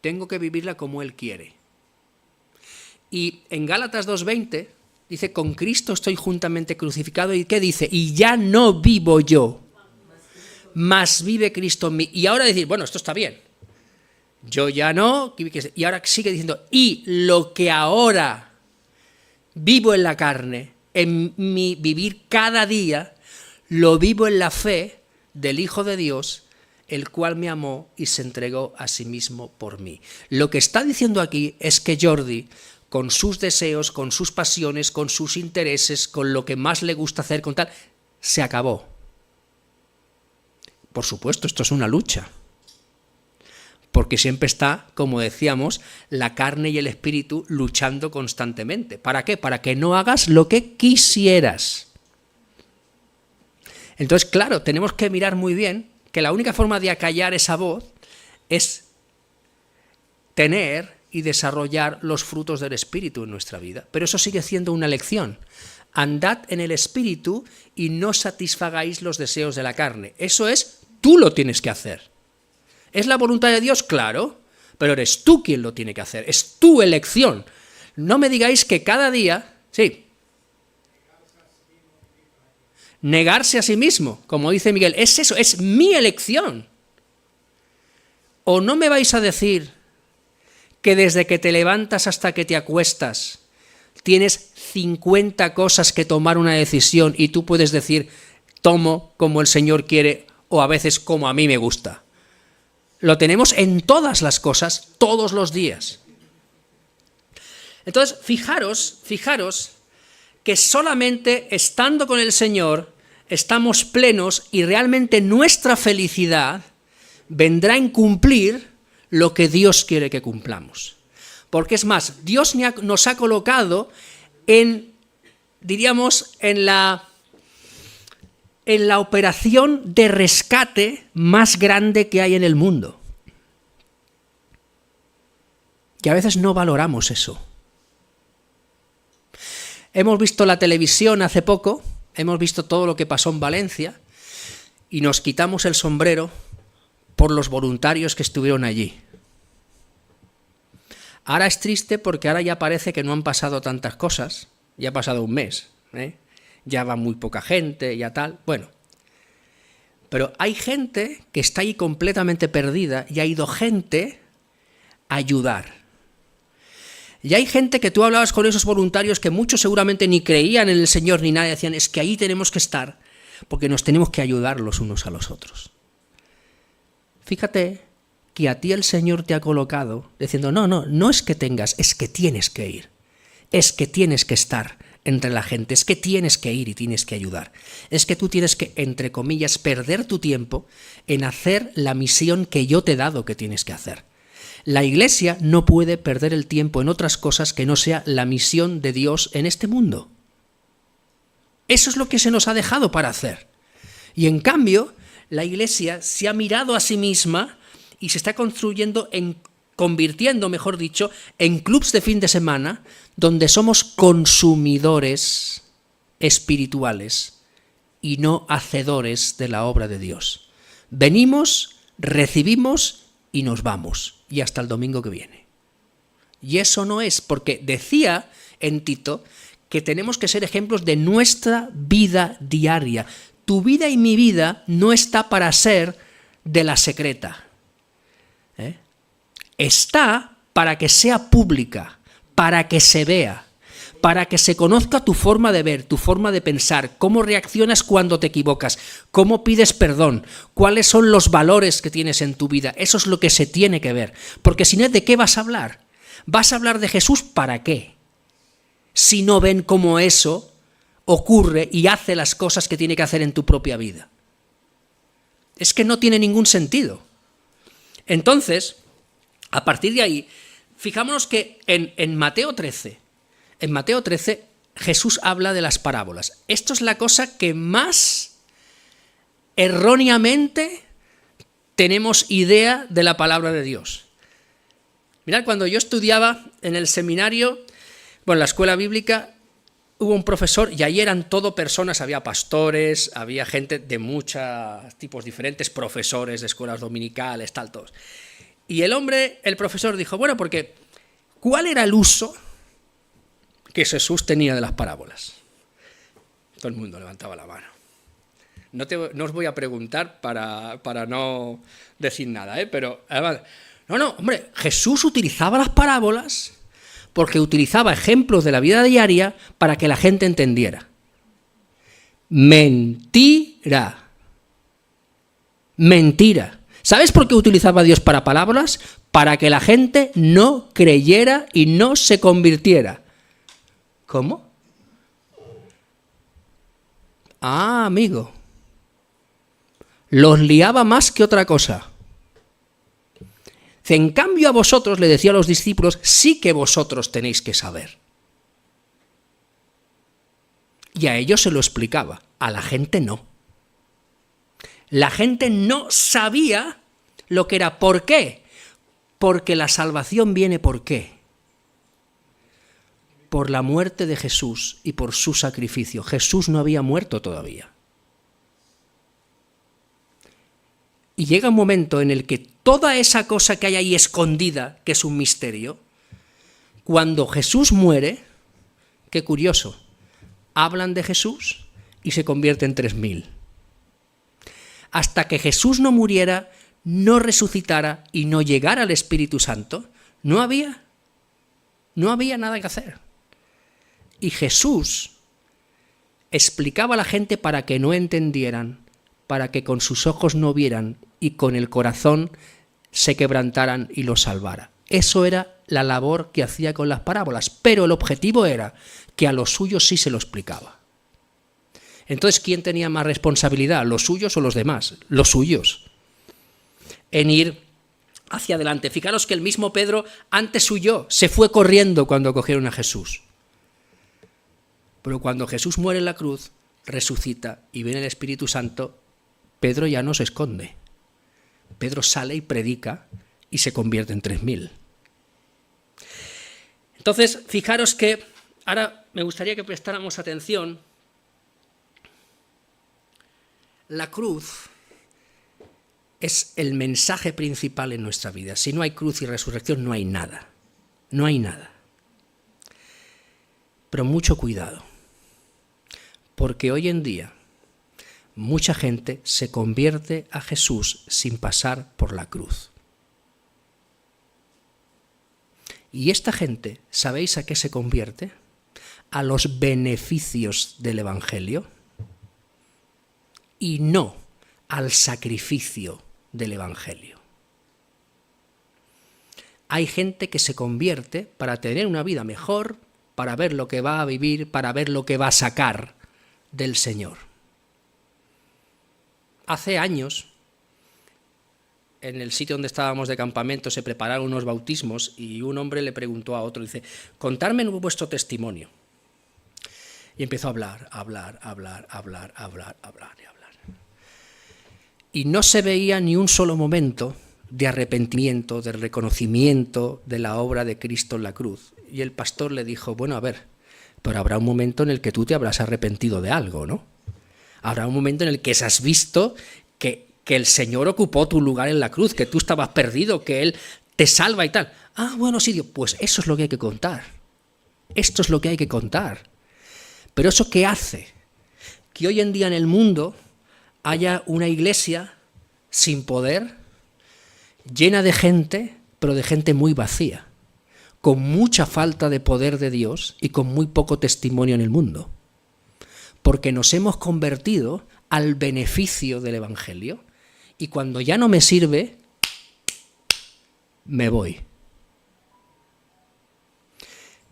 Tengo que vivirla como Él quiere. Y en Gálatas 2:20 dice, con Cristo estoy juntamente crucificado. ¿Y qué dice? Y ya no vivo yo, mas vive Cristo en mí. Y ahora decir, bueno, esto está bien. Yo ya no, y ahora sigue diciendo, y lo que ahora vivo en la carne, en mi vivir cada día, lo vivo en la fe del Hijo de Dios, el cual me amó y se entregó a sí mismo por mí. Lo que está diciendo aquí es que Jordi, con sus deseos, con sus pasiones, con sus intereses, con lo que más le gusta hacer, con tal, se acabó. Por supuesto, esto es una lucha. Porque siempre está, como decíamos, la carne y el espíritu luchando constantemente. ¿Para qué? Para que no hagas lo que quisieras. Entonces, claro, tenemos que mirar muy bien que la única forma de acallar esa voz es tener y desarrollar los frutos del Espíritu en nuestra vida. Pero eso sigue siendo una lección. Andad en el Espíritu y no satisfagáis los deseos de la carne. Eso es, tú lo tienes que hacer. ¿Es la voluntad de Dios? Claro, pero eres tú quien lo tiene que hacer. Es tu elección. No me digáis que cada día... Sí. Negarse a sí mismo, como dice Miguel, es eso, es mi elección. O no me vais a decir que desde que te levantas hasta que te acuestas tienes 50 cosas que tomar una decisión y tú puedes decir, tomo como el Señor quiere o a veces como a mí me gusta? Lo tenemos en todas las cosas, todos los días. Entonces, fijaros que solamente estando con el Señor estamos plenos y realmente nuestra felicidad vendrá en cumplir lo que Dios quiere que cumplamos. Porque es más, Dios nos ha colocado en la operación de rescate más grande que hay en el mundo. Y a veces no valoramos eso. Hemos visto la televisión hace poco, hemos visto todo lo que pasó en Valencia y nos quitamos el sombrero por los voluntarios que estuvieron allí. Ahora es triste porque ahora ya parece que no han pasado tantas cosas, ya ha pasado un mes, ya va muy poca gente, ya tal, bueno. Pero hay gente que está ahí completamente perdida y ha ido gente a ayudar. Y hay gente que tú hablabas con esos voluntarios que muchos seguramente ni creían en el Señor ni nada, y decían, es que ahí tenemos que estar porque nos tenemos que ayudar los unos a los otros. Fíjate que a ti el Señor te ha colocado diciendo, no es que tengas, es que tienes que ir, es que tienes que estar entre la gente, es que tienes que ir y tienes que ayudar, es que tú tienes que, entre comillas, perder tu tiempo en hacer la misión que yo te he dado que tienes que hacer. La Iglesia no puede perder el tiempo en otras cosas que no sea la misión de Dios en este mundo. Eso es lo que se nos ha dejado para hacer. Y en cambio, la Iglesia se ha mirado a sí misma y se está convirtiendo, mejor dicho, en clubs de fin de semana donde somos consumidores espirituales y no hacedores de la obra de Dios. Venimos, recibimos y nos vamos, y hasta el domingo que viene. Y eso no es, porque decía en Tito que tenemos que ser ejemplos de nuestra vida diaria. Tu vida y mi vida no está para ser de la secreta. Está para que sea pública, para que se vea, para que se conozca tu forma de ver, tu forma de pensar, cómo reaccionas cuando te equivocas, cómo pides perdón, cuáles son los valores que tienes en tu vida. Eso es lo que se tiene que ver. Porque si no, ¿de qué vas a hablar? ¿Vas a hablar de Jesús para qué? Si no ven cómo eso ocurre y hace las cosas que tiene que hacer en tu propia vida. Es que no tiene ningún sentido. Entonces, a partir de ahí, fijámonos que en Mateo 13, Jesús habla de las parábolas. Esto es la cosa que más erróneamente tenemos idea de la palabra de Dios. Mirad, cuando yo estudiaba en el seminario, en la escuela bíblica, hubo un profesor y ahí eran todo personas, había pastores, había gente de muchos tipos diferentes, profesores de escuelas dominicales, todos. Y el profesor dijo, porque ¿cuál era el uso que Jesús tenía de las parábolas? Todo el mundo levantaba la mano. No os voy a preguntar para no decir nada, pero Jesús utilizaba las parábolas porque utilizaba ejemplos de la vida diaria para que la gente entendiera. Mentira. ¿Sabes por qué utilizaba Dios para parábolas? Para que la gente no creyera y no se convirtiera. ¿Cómo? Amigo. Los liaba más que otra cosa. En cambio a vosotros, le decía a los discípulos, sí que vosotros tenéis que saber. Y a ellos se lo explicaba, a la gente no. La gente no sabía lo que era. ¿Por qué? Porque la salvación viene ¿por qué? Por la muerte de Jesús y por su sacrificio. Jesús no había muerto todavía. Y llega un momento en el que toda esa cosa que hay ahí escondida, que es un misterio, cuando Jesús muere, qué curioso, hablan de Jesús y se convierte en 3.000. Hasta que Jesús no muriera, no resucitara y no llegara al Espíritu Santo, No había nada que hacer. Y Jesús explicaba a la gente para que no entendieran, para que con sus ojos no vieran y con el corazón se quebrantaran y los salvara. Eso era la labor que hacía con las parábolas, pero el objetivo era que a los suyos sí se lo explicaba. Entonces, ¿quién tenía más responsabilidad, los suyos o los demás? Los suyos, en ir hacia adelante. Fijaros que el mismo Pedro antes huyó, se fue corriendo cuando cogieron a Jesús. Pero cuando Jesús muere en la cruz, resucita y viene el Espíritu Santo, Pedro ya no se esconde. Pedro sale y predica y se convierte en 3000. Entonces, fijaros que ahora me gustaría que prestáramos atención. La cruz es el mensaje principal en nuestra vida. Si no hay cruz y resurrección, no hay nada. No hay nada. Pero mucho cuidado, porque hoy en día mucha gente se convierte a Jesús sin pasar por la cruz. Y esta gente, ¿sabéis a qué se convierte? A los beneficios del Evangelio y no al sacrificio del Evangelio. Hay gente que se convierte para tener una vida mejor, para ver lo que va a vivir, para ver lo que va a sacar del Señor. Hace años, en el sitio donde estábamos de campamento, se prepararon unos bautismos y un hombre le preguntó a otro, dice, contadme vuestro testimonio. Y empezó a hablar. Y no se veía ni un solo momento de arrepentimiento, de reconocimiento de la obra de Cristo en la cruz. Y el pastor le dijo, bueno, a ver, pero habrá un momento en el que tú te habrás arrepentido de algo, ¿no? Habrá un momento en el que has visto que el Señor ocupó tu lugar en la cruz, que tú estabas perdido, que Él te salva y tal. Ah, bueno, sí, Dios, pues eso es lo que hay que contar. Esto es lo que hay que contar. Pero ¿eso qué hace? Que hoy en día en el mundo haya una iglesia sin poder, llena de gente, pero de gente muy vacía, con mucha falta de poder de Dios y con muy poco testimonio en el mundo. Porque nos hemos convertido al beneficio del Evangelio y cuando ya no me sirve, me voy.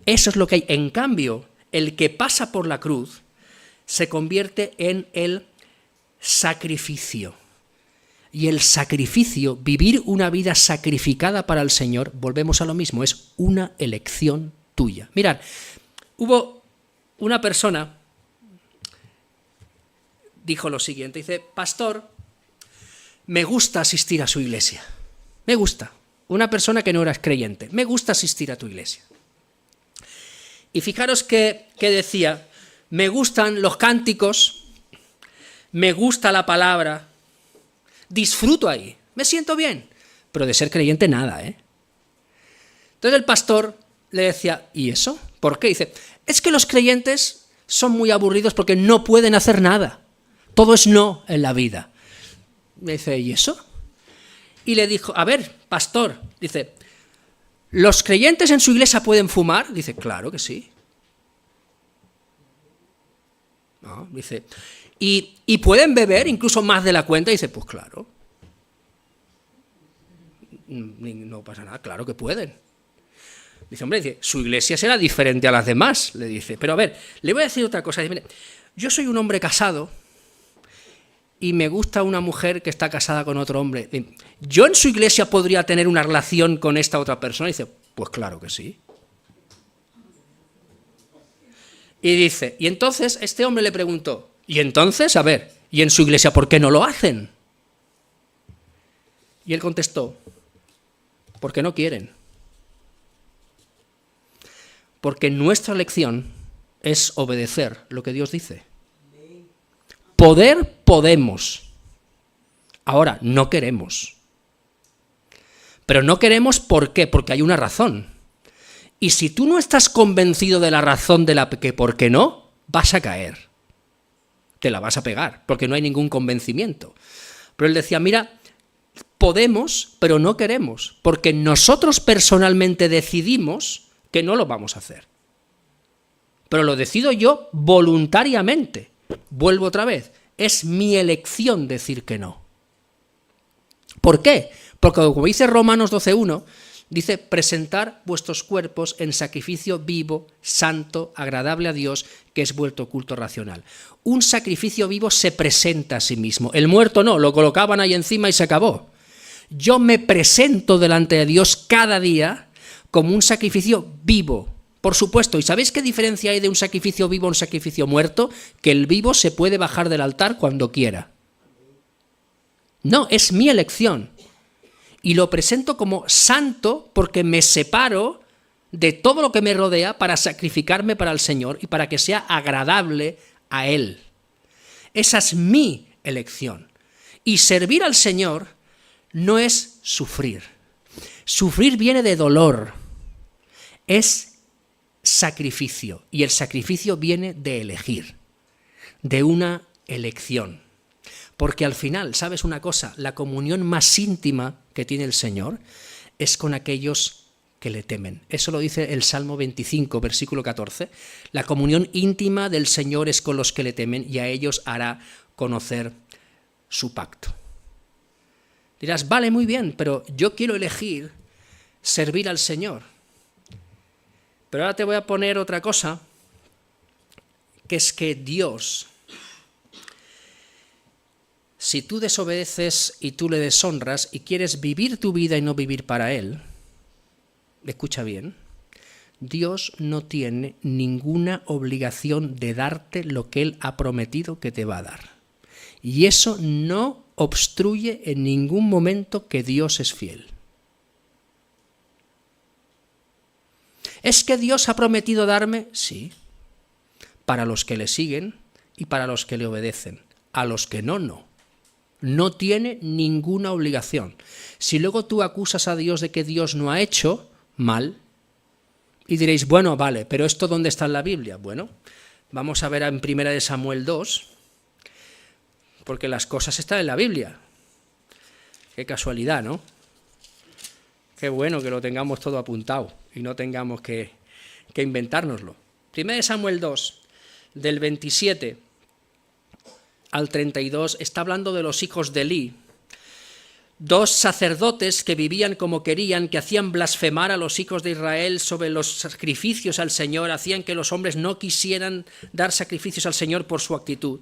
Eso es lo que hay. En cambio, el que pasa por la cruz se convierte en el sacrificio. Y el sacrificio, vivir una vida sacrificada para el Señor, volvemos a lo mismo, es una elección tuya. Mirad, hubo una persona, dijo lo siguiente, dice, pastor, me gusta asistir a su iglesia, me gusta. Una persona que no era creyente, me gusta asistir a tu iglesia. Y fijaros que decía, me gustan los cánticos, me gusta la palabra, disfruto ahí, me siento bien, pero de ser creyente nada, ¿eh? Entonces el pastor le decía, ¿y eso? ¿Por qué? Dice, es que los creyentes son muy aburridos porque no pueden hacer nada, todo es no en la vida. Me dice, ¿y eso? Y le dijo, a ver, pastor, dice, ¿los creyentes en su iglesia pueden fumar? Dice, claro que sí. No, dice, ¿y pueden beber incluso más de la cuenta? Dice, pues claro. No pasa nada, claro que pueden. Dice, hombre, dice, su iglesia será diferente a las demás, le dice. Pero a ver, le voy a decir otra cosa. Dice, mire, yo soy un hombre casado y me gusta una mujer que está casada con otro hombre. ¿Yo en su iglesia podría tener una relación con esta otra persona? Dice, pues claro que sí. Y dice, y entonces este hombre le preguntó, y entonces, a ver, ¿y en su iglesia por qué no lo hacen? Y él contestó, porque no quieren. Porque nuestra elección es obedecer lo que Dios dice. Poder podemos. Ahora, no queremos. Pero no queremos, ¿por qué? Porque hay una razón. Y si tú no estás convencido de la razón de la que por qué no, vas a caer. Te la vas a pegar, porque no hay ningún convencimiento. Pero él decía, mira, podemos, pero no queremos, porque nosotros personalmente decidimos que no lo vamos a hacer. Pero lo decido yo voluntariamente. Vuelvo otra vez, es mi elección decir que no. ¿Por qué? Porque como dice Romanos 12:1, dice, presentar vuestros cuerpos en sacrificio vivo, santo, agradable a Dios, que es vuestro culto racional. Un sacrificio vivo se presenta a sí mismo. El muerto no, lo colocaban ahí encima y se acabó. Yo me presento delante de Dios cada día como un sacrificio vivo. Por supuesto, ¿y sabéis qué diferencia hay de un sacrificio vivo a un sacrificio muerto? Que el vivo se puede bajar del altar cuando quiera. No, es mi elección. Y lo presento como santo porque me separo de todo lo que me rodea para sacrificarme para el Señor y para que sea agradable a Él. Esa es mi elección. Y servir al Señor no es sufrir. Sufrir viene de dolor. Es sacrificio. Y el sacrificio viene de elegir, de una elección. Porque al final, ¿sabes una cosa? La comunión más íntima que tiene el Señor es con aquellos que le temen. Eso lo dice el Salmo 25, versículo 14. La comunión íntima del Señor es con los que le temen y a ellos hará conocer su pacto. Dirás, vale, muy bien, pero yo quiero elegir servir al Señor. Pero ahora te voy a poner otra cosa, que es que Dios, si tú desobedeces y tú le deshonras y quieres vivir tu vida y no vivir para Él, escucha bien, Dios no tiene ninguna obligación de darte lo que Él ha prometido que te va a dar. Y eso no obstruye en ningún momento que Dios es fiel. ¿Es que Dios ha prometido darme? Sí. Para los que le siguen y para los que le obedecen. A los que no, no. No tiene ninguna obligación. Si luego tú acusas a Dios de que Dios no ha hecho, mal. Y diréis, bueno, vale, pero ¿esto dónde está en la Biblia? Bueno, vamos a ver en 1 Samuel 2, porque las cosas están en la Biblia. Qué casualidad, ¿no? Qué bueno que lo tengamos todo apuntado y no tengamos que inventárnoslo. 1 Samuel 2, del 27 al 32, está hablando de los hijos de Elí, dos sacerdotes que vivían como querían, que hacían blasfemar a los hijos de Israel sobre los sacrificios al Señor, hacían que los hombres no quisieran dar sacrificios al Señor por su actitud.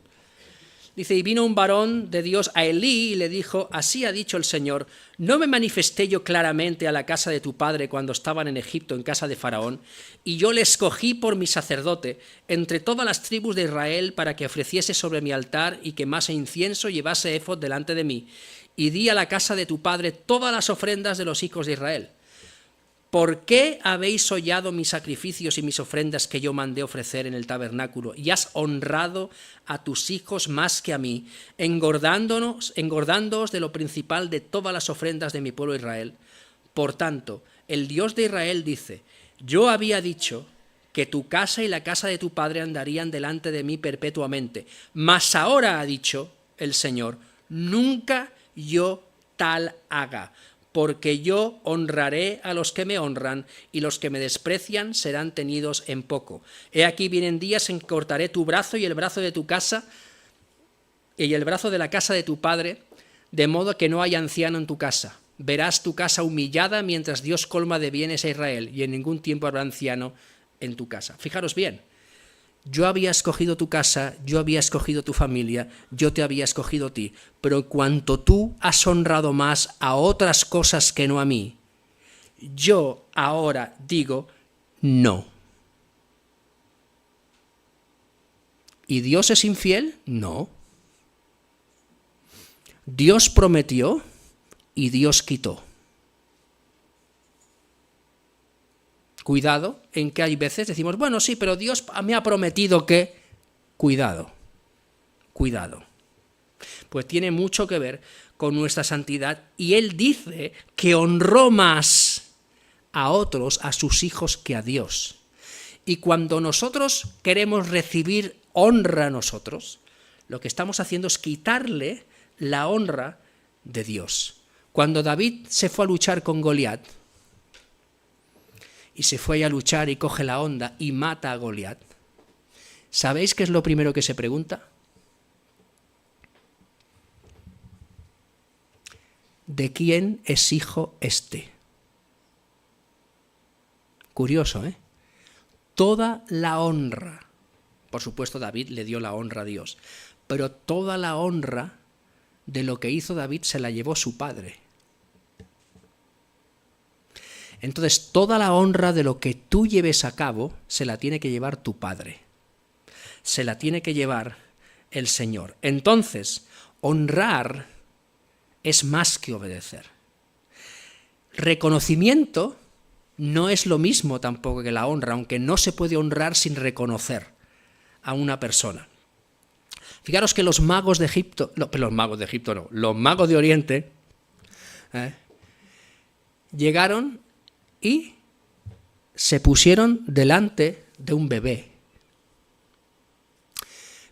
Dice, y vino un varón de Dios a Elí y le dijo, así ha dicho el Señor, ¿no me manifesté yo claramente a la casa de tu padre cuando estaban en Egipto, en casa de Faraón? Y yo le escogí por mi sacerdote entre todas las tribus de Israel para que ofreciese sobre mi altar y quemase incienso y llevase éfod delante de mí. Y di a la casa de tu padre todas las ofrendas de los hijos de Israel. ¿Por qué habéis hollado mis sacrificios y mis ofrendas que yo mandé ofrecer en el tabernáculo? Y has honrado a tus hijos más que a mí, engordándoos de lo principal de todas las ofrendas de mi pueblo Israel. Por tanto, el Dios de Israel dice, yo había dicho que tu casa y la casa de tu padre andarían delante de mí perpetuamente. Mas ahora ha dicho el Señor, nunca yo tal haga. Porque yo honraré a los que me honran, y los que me desprecian serán tenidos en poco. He aquí vienen días en que cortaré tu brazo y el brazo de tu casa, y el brazo de la casa de tu padre, de modo que no haya anciano en tu casa. Verás tu casa humillada mientras Dios colma de bienes a Israel, y en ningún tiempo habrá anciano en tu casa. Fijaros bien, yo había escogido tu casa, yo había escogido tu familia, yo te había escogido a ti, pero en cuanto tú has honrado más a otras cosas que no a mí, yo ahora digo no. ¿Y Dios es infiel? No. Dios prometió y Dios quitó. Cuidado, en que hay veces decimos, bueno, sí, pero Dios me ha prometido que... Cuidado, cuidado. Pues tiene mucho que ver con nuestra santidad y Él dice que honró más a otros, a sus hijos, que a Dios. Y cuando nosotros queremos recibir honra a nosotros, lo que estamos haciendo es quitarle la honra de Dios. Cuando David se fue a luchar con Goliat, y se fue a luchar y coge la onda y mata a Goliat, ¿sabéis qué es lo primero que se pregunta? ¿De quién es hijo este? Curioso, ¿eh? Toda la honra, por supuesto David le dio la honra a Dios, pero toda la honra de lo que hizo David se la llevó su padre. Entonces, toda la honra de lo que tú lleves a cabo se la tiene que llevar tu padre. Se la tiene que llevar el Señor. Entonces, honrar es más que obedecer. Reconocimiento no es lo mismo tampoco que la honra, aunque no se puede honrar sin reconocer a una persona. Fijaros que los magos de Egipto, los magos de Oriente, llegaron y se pusieron delante de un bebé.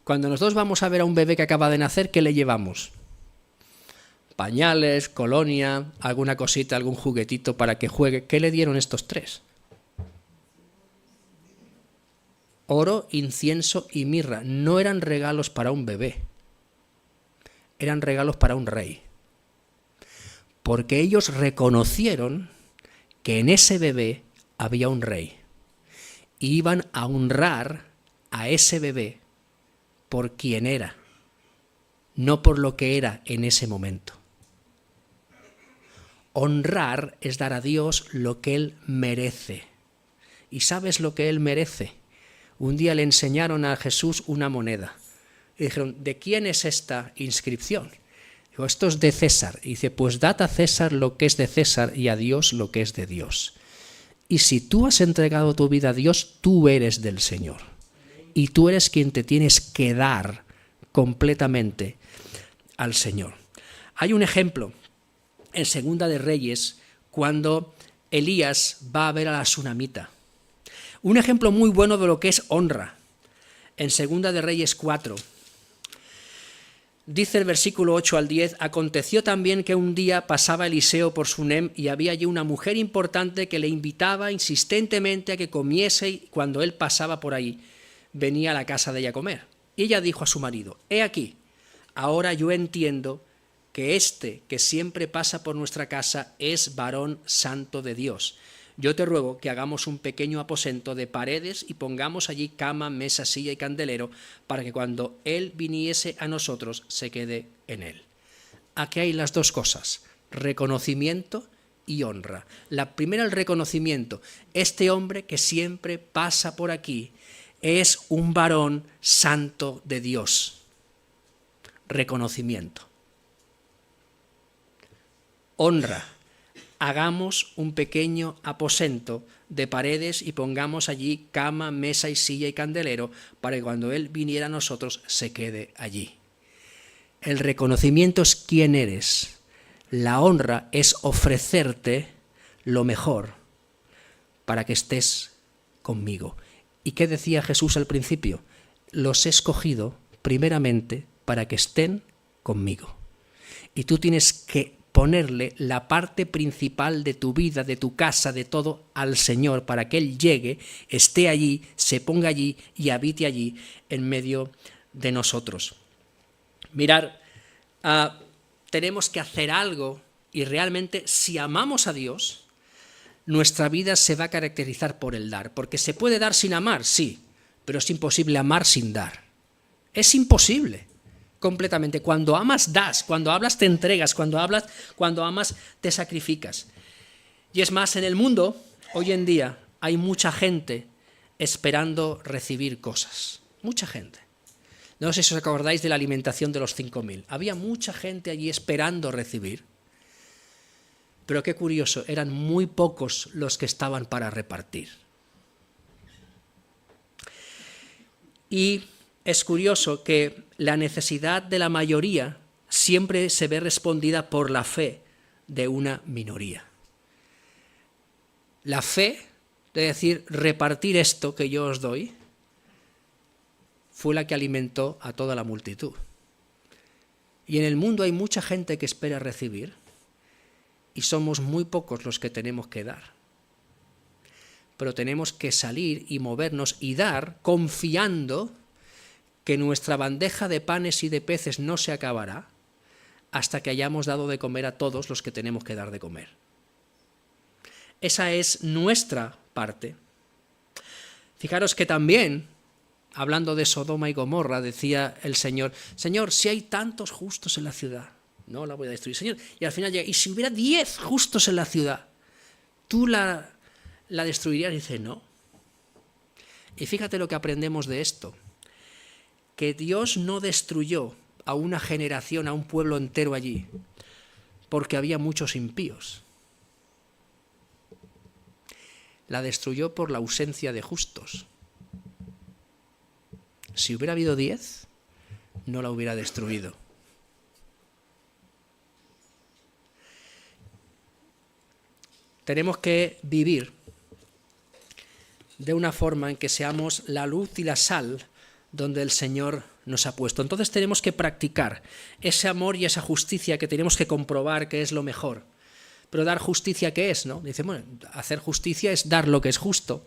Cuando nosotros vamos a ver a un bebé que acaba de nacer, ¿qué le llevamos? Pañales, colonia, alguna cosita, algún juguetito para que juegue. ¿Qué le dieron estos tres? Oro, incienso y mirra. No eran regalos para un bebé, eran regalos para un rey. Porque ellos reconocieron que en ese bebé había un rey. Y iban a honrar a ese bebé por quien era, no por lo que era en ese momento. Honrar es dar a Dios lo que Él merece. ¿Y sabes lo que Él merece? Un día le enseñaron a Jesús una moneda. Y dijeron, ¿de quién es esta inscripción? Dijo, esto es de César. Y dice, pues dad a César lo que es de César y a Dios lo que es de Dios. Y si tú has entregado tu vida a Dios, tú eres del Señor. Y tú eres quien te tienes que dar completamente al Señor. Hay un ejemplo en Segunda de Reyes, cuando Elías va a ver a la sunamita. Un ejemplo muy bueno de lo que es honra. En Segunda de Reyes 4, dice el versículo 8 al 10, aconteció también que un día pasaba Eliseo por Sunem y había allí una mujer importante que le invitaba insistentemente a que comiese y cuando él pasaba por ahí, venía a la casa de ella a comer. Y ella dijo a su marido, he aquí, ahora yo entiendo que este que siempre pasa por nuestra casa es varón santo de Dios. Yo te ruego que hagamos un pequeño aposento de paredes y pongamos allí cama, mesa, silla y candelero, para que cuando él viniese a nosotros se quede en él. Aquí hay las dos cosas, reconocimiento y honra. La primera, el reconocimiento. Este hombre que siempre pasa por aquí es un varón santo de Dios. Reconocimiento. Honra. Hagamos un pequeño aposento de paredes y pongamos allí cama, mesa y silla y candelero para que cuando él viniera a nosotros se quede allí. El reconocimiento es quién eres. La honra es ofrecerte lo mejor para que estés conmigo. ¿Y qué decía Jesús al principio? Los he escogido primeramente para que estén conmigo. Y tú tienes que ponerle la parte principal de tu vida, de tu casa, de todo al Señor para que Él llegue, esté allí, se ponga allí y habite allí en medio de nosotros. Mirar, tenemos que hacer algo y realmente si amamos a Dios, nuestra vida se va a caracterizar por el dar, porque se puede dar sin amar, sí, pero es imposible amar sin dar. Es imposible. Completamente. Cuando amas, das. Cuando hablas, te entregas. Cuando amas, te sacrificas. Y es más, en el mundo, hoy en día, hay mucha gente esperando recibir cosas. Mucha gente. No sé si os acordáis de la alimentación de los 5.000. Había mucha gente allí esperando recibir. Pero qué curioso, eran muy pocos los que estaban para repartir. Y es curioso que la necesidad de la mayoría siempre se ve respondida por la fe de una minoría. La fe, de decir, repartir esto que yo os doy, fue la que alimentó a toda la multitud. Y en el mundo hay mucha gente que espera recibir y somos muy pocos los que tenemos que dar. Pero tenemos que salir y movernos y dar confiando que nuestra bandeja de panes y de peces no se acabará hasta que hayamos dado de comer a todos los que tenemos que dar de comer. Esa es nuestra parte. Fijaros que también, hablando de Sodoma y Gomorra, decía el Señor, Señor, si hay tantos justos en la ciudad, no la voy a destruir, Señor. Y al final llega, y si hubiera 10 justos en la ciudad, ¿tú la destruirías? Y dice, no. Y fíjate lo que aprendemos de esto, que Dios no destruyó a una generación, a un pueblo entero allí, porque había muchos impíos. La destruyó por la ausencia de justos. Si hubiera habido 10, no la hubiera destruido. Tenemos que vivir de una forma en que seamos la luz y la sal donde el Señor nos ha puesto. Entonces tenemos que practicar ese amor y esa justicia que tenemos que comprobar que es lo mejor. Pero dar justicia, ¿qué es? ¿No? Dice, bueno, hacer justicia es dar lo que es justo.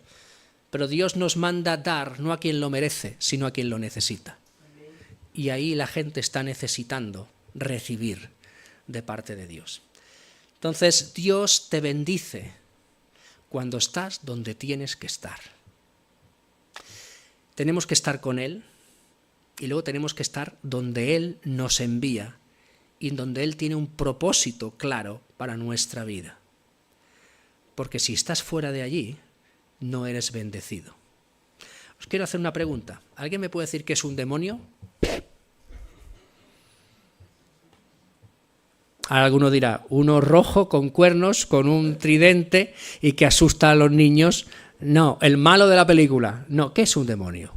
Pero Dios nos manda dar no a quien lo merece, sino a quien lo necesita. Y ahí la gente está necesitando recibir de parte de Dios. Entonces, Dios te bendice cuando estás donde tienes que estar. Tenemos que estar con Él y luego tenemos que estar donde Él nos envía y donde Él tiene un propósito claro para nuestra vida. Porque si estás fuera de allí, no eres bendecido. Os quiero hacer una pregunta. ¿Alguien me puede decir qué es un demonio? Alguno dirá, uno rojo con cuernos, con un tridente y que asusta a los niños. No, el malo de la película. No, ¿qué es un demonio?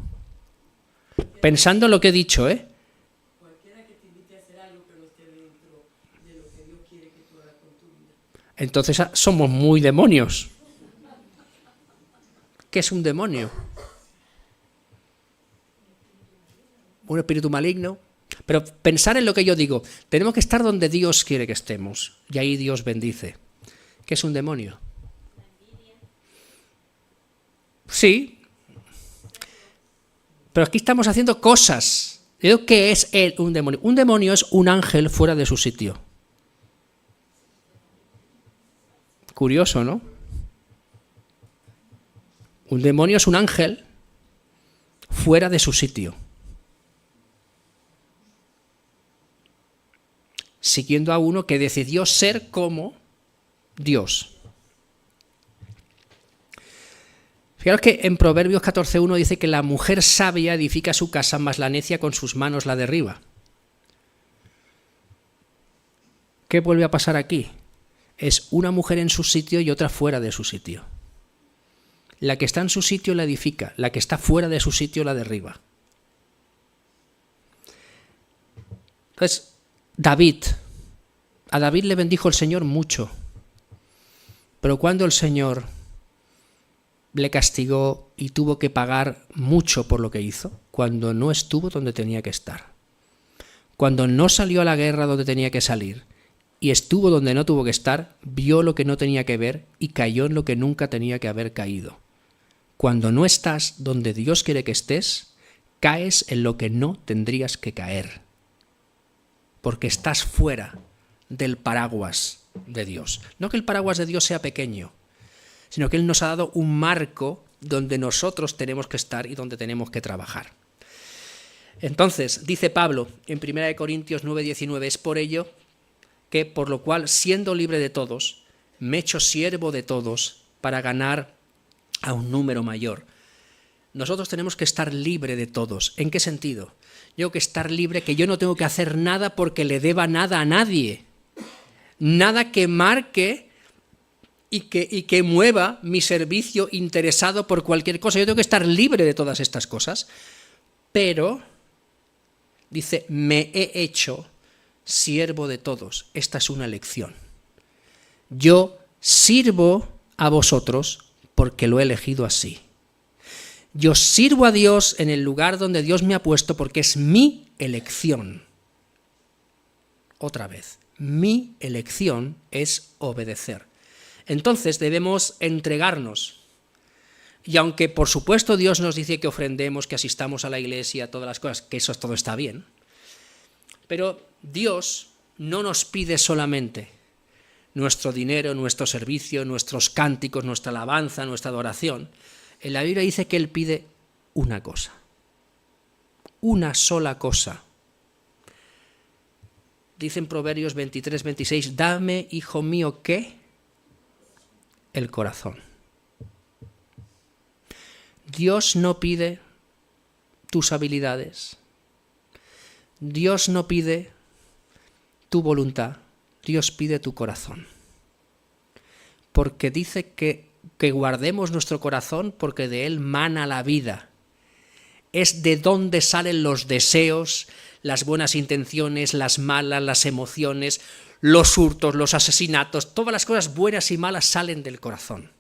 Pensando en lo que he dicho, Cualquiera que te invite a hacer algo que no esté dentro de lo que Dios quiere que tú hagas con tu vida. Entonces somos muy demonios. ¿Qué es un demonio? Un espíritu maligno. Pero pensar en lo que yo digo, tenemos que estar donde Dios quiere que estemos, y ahí Dios bendice. ¿Qué es un demonio? Sí, pero aquí estamos haciendo cosas. Yo digo, ¿qué es un demonio? Un demonio es un ángel fuera de su sitio. Curioso, ¿no? Un demonio es un ángel fuera de su sitio, siguiendo a uno que decidió ser como Dios. Fijaros que en Proverbios 14:1 dice que la mujer sabia edifica su casa, mas la necia con sus manos la derriba. ¿Qué vuelve a pasar aquí? Es una mujer en su sitio y otra fuera de su sitio. La que está en su sitio la edifica, la que está fuera de su sitio la derriba. Entonces, a David le bendijo el Señor mucho, pero cuando el Señor le castigó y tuvo que pagar mucho por lo que hizo, cuando no estuvo donde tenía que estar, cuando no salió a la guerra donde tenía que salir y estuvo donde no tuvo que estar, vio lo que no tenía que ver y cayó en lo que nunca tenía que haber caído. Cuando no estás donde Dios quiere que estés, caes en lo que no tendrías que caer, porque estás fuera del paraguas de Dios. No que el paraguas de Dios sea pequeño, sino que Él nos ha dado un marco donde nosotros tenemos que estar y donde tenemos que trabajar. Entonces, dice Pablo en 1 Corintios 9:19, es por ello que, por lo cual, siendo libre de todos, me he hecho siervo de todos para ganar a un número mayor. Nosotros tenemos que estar libre de todos. ¿En qué sentido? Yo tengo que estar libre, que yo no tengo que hacer nada porque le deba nada a nadie. Nada que marque y que mueva mi servicio interesado por cualquier cosa. Yo tengo que estar libre de todas estas cosas. Pero, dice, me he hecho siervo de todos. Esta es una lección. Yo sirvo a vosotros porque lo he elegido así. Yo sirvo a Dios en el lugar donde Dios me ha puesto porque es mi elección. Otra vez, mi elección es obedecer. Entonces debemos entregarnos. Y aunque por supuesto Dios nos dice que ofrendemos, que asistamos a la iglesia, todas las cosas, que eso todo está bien, pero Dios no nos pide solamente nuestro dinero, nuestro servicio, nuestros cánticos, nuestra alabanza, nuestra adoración. En la Biblia dice que Él pide una cosa, una sola cosa. Dice en Proverbios 23, 26, dame, hijo mío, ¿qué? El corazón. Dios no pide tus habilidades, Dios no pide tu voluntad, Dios pide tu corazón. Porque dice que guardemos nuestro corazón porque de él mana la vida. Es de donde salen los deseos, las buenas intenciones, las malas, las emociones, los hurtos, los asesinatos, todas las cosas buenas y malas salen del corazón.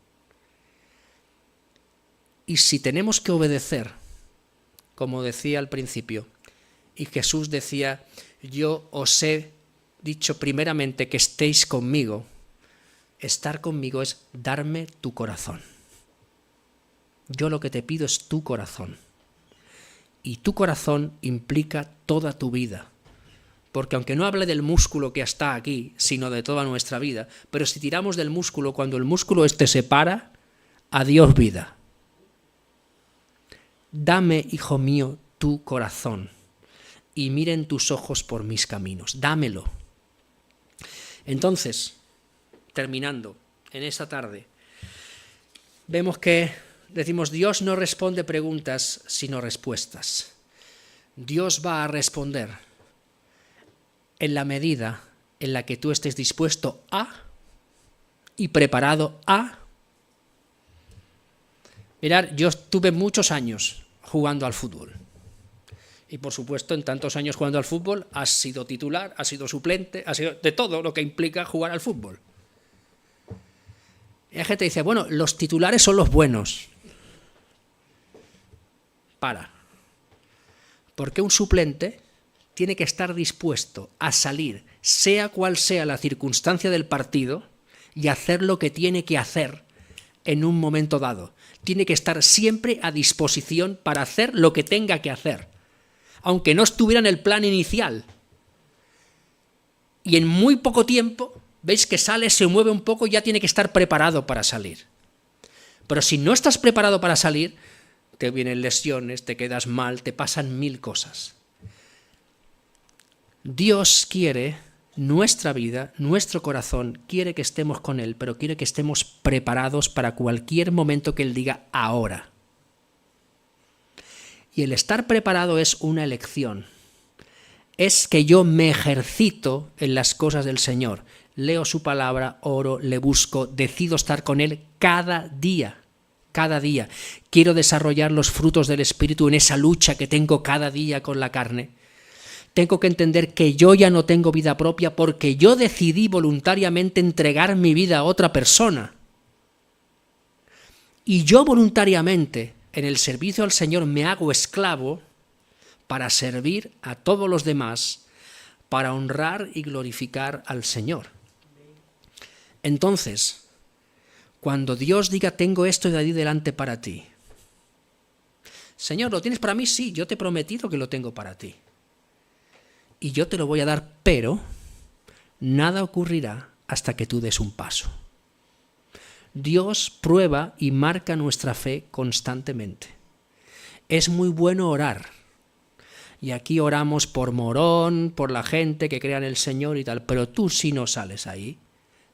Y si tenemos que obedecer, como decía al principio, y Jesús decía, yo os he dicho primeramente que estéis conmigo, estar conmigo es darme tu corazón. Yo lo que te pido es tu corazón. Y tu corazón implica toda tu vida. Porque aunque no hable del músculo que está aquí, sino de toda nuestra vida, pero si tiramos del músculo, cuando el músculo se separa, adiós vida. Dame, hijo mío, tu corazón, y miren tus ojos por mis caminos. Dámelo. Entonces, terminando, en esta tarde, vemos que decimos, Dios no responde preguntas, sino respuestas. Dios va a responder en la medida en la que tú estés dispuesto a y preparado a. Mirad, yo estuve muchos años jugando al fútbol. Y por supuesto, en tantos años jugando al fútbol, has sido titular, has sido suplente, has sido de todo lo que implica jugar al fútbol. Y la gente dice, bueno, los titulares son los buenos. Porque un suplente tiene que estar dispuesto a salir, sea cual sea la circunstancia del partido, y hacer lo que tiene que hacer en un momento dado. Tiene que estar siempre a disposición para hacer lo que tenga que hacer, aunque no estuviera en el plan inicial. Y en muy poco tiempo, veis que sale, se mueve un poco y ya tiene que estar preparado para salir. Pero si no estás preparado para salir, te vienen lesiones, te quedas mal, te pasan 1000 cosas. Dios quiere nuestra vida, nuestro corazón, quiere que estemos con Él, pero quiere que estemos preparados para cualquier momento que Él diga ahora. Y el estar preparado es una elección. Es que yo me ejercito en las cosas del Señor. Leo su palabra, oro, le busco, decido estar con Él cada día. Cada día. Quiero desarrollar los frutos del Espíritu en esa lucha que tengo cada día con la carne. Tengo que entender que yo ya no tengo vida propia porque yo decidí voluntariamente entregar mi vida a otra persona. Y yo voluntariamente, en el servicio al Señor, me hago esclavo para servir a todos los demás, para honrar y glorificar al Señor. Entonces, cuando Dios diga, tengo esto de ahí delante para ti. Señor, ¿lo tienes para mí? Sí, yo te he prometido que lo tengo para ti. Y yo te lo voy a dar, pero nada ocurrirá hasta que tú des un paso. Dios prueba y marca nuestra fe constantemente. Es muy bueno orar. Y aquí oramos por Morón, por la gente que crea en el Señor y tal, pero tú si no sales ahí,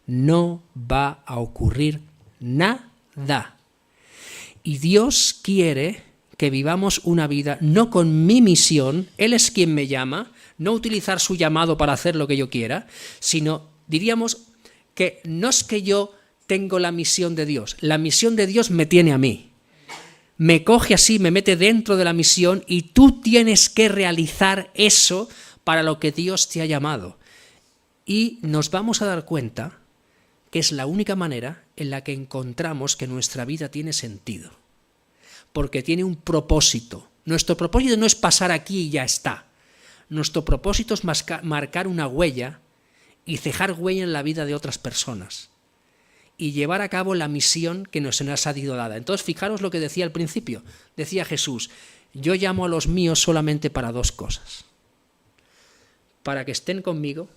no va a ocurrir nada. Y Dios quiere que vivamos una vida no con mi misión, Él es quien me llama, no utilizar su llamado para hacer lo que yo quiera, sino diríamos que no es que yo tengo la misión de Dios, la misión de Dios me tiene a mí. Me coge así, me mete dentro de la misión y tú tienes que realizar eso para lo que Dios te ha llamado. Y nos vamos a dar cuenta que es la única manera en la que encontramos que nuestra vida tiene sentido. Porque tiene un propósito. Nuestro propósito no es pasar aquí y ya está. Nuestro propósito es marcar una huella y dejar huella en la vida de otras personas y llevar a cabo la misión que nos ha sido dada. Entonces, fijaros lo que decía al principio. Decía Jesús, yo llamo a los míos solamente para dos cosas. Para que estén conmigo,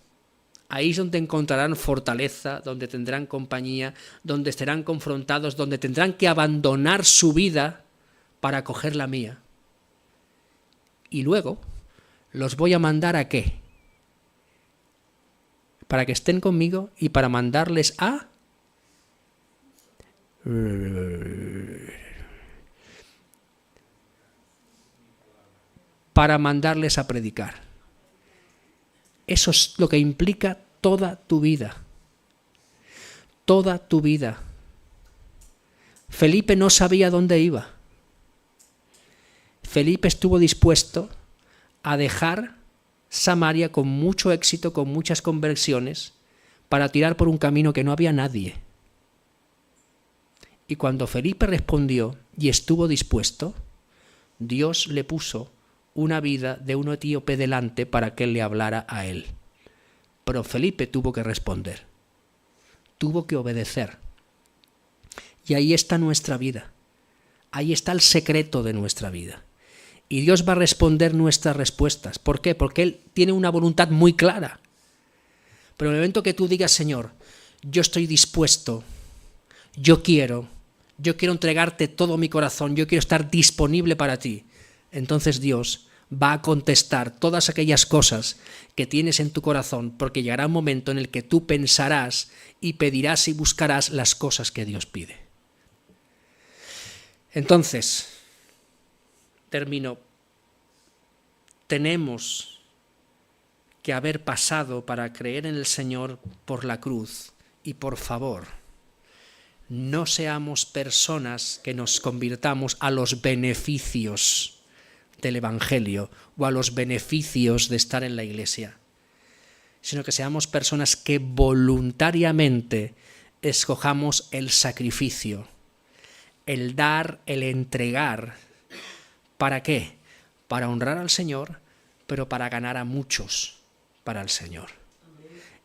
ahí es donde encontrarán fortaleza, donde tendrán compañía, donde estarán confrontados, donde tendrán que abandonar su vida para acoger la mía. Y luego, los voy a mandar ¿a qué? Para que estén conmigo y para mandarles a... para mandarles a predicar. Eso es lo que implica toda tu vida. Toda tu vida. Felipe no sabía dónde iba. Felipe estuvo dispuesto a dejar Samaria con mucho éxito, con muchas conversiones, para tirar por un camino que no había nadie. Y cuando Felipe respondió y estuvo dispuesto, Dios le puso una vida de un etíope delante para que él le hablara a él. Pero Felipe tuvo que responder, tuvo que obedecer. Y ahí está nuestra vida, ahí está el secreto de nuestra vida. Y Dios va a responder nuestras respuestas. ¿Por qué? Porque Él tiene una voluntad muy clara. Pero en el momento que tú digas, Señor, yo estoy dispuesto, yo quiero entregarte todo mi corazón, yo quiero estar disponible para ti, entonces Dios va a contestar todas aquellas cosas que tienes en tu corazón, porque llegará un momento en el que tú pensarás y pedirás y buscarás las cosas que Dios pide. Entonces, termino. Tenemos que haber pasado para creer en el Señor por la cruz y por favor, no seamos personas que nos convirtamos a los beneficios del Evangelio o a los beneficios de estar en la iglesia, sino que seamos personas que voluntariamente escojamos el sacrificio, el dar, el entregar. ¿Para qué? Para honrar al Señor, pero para ganar a muchos para el Señor.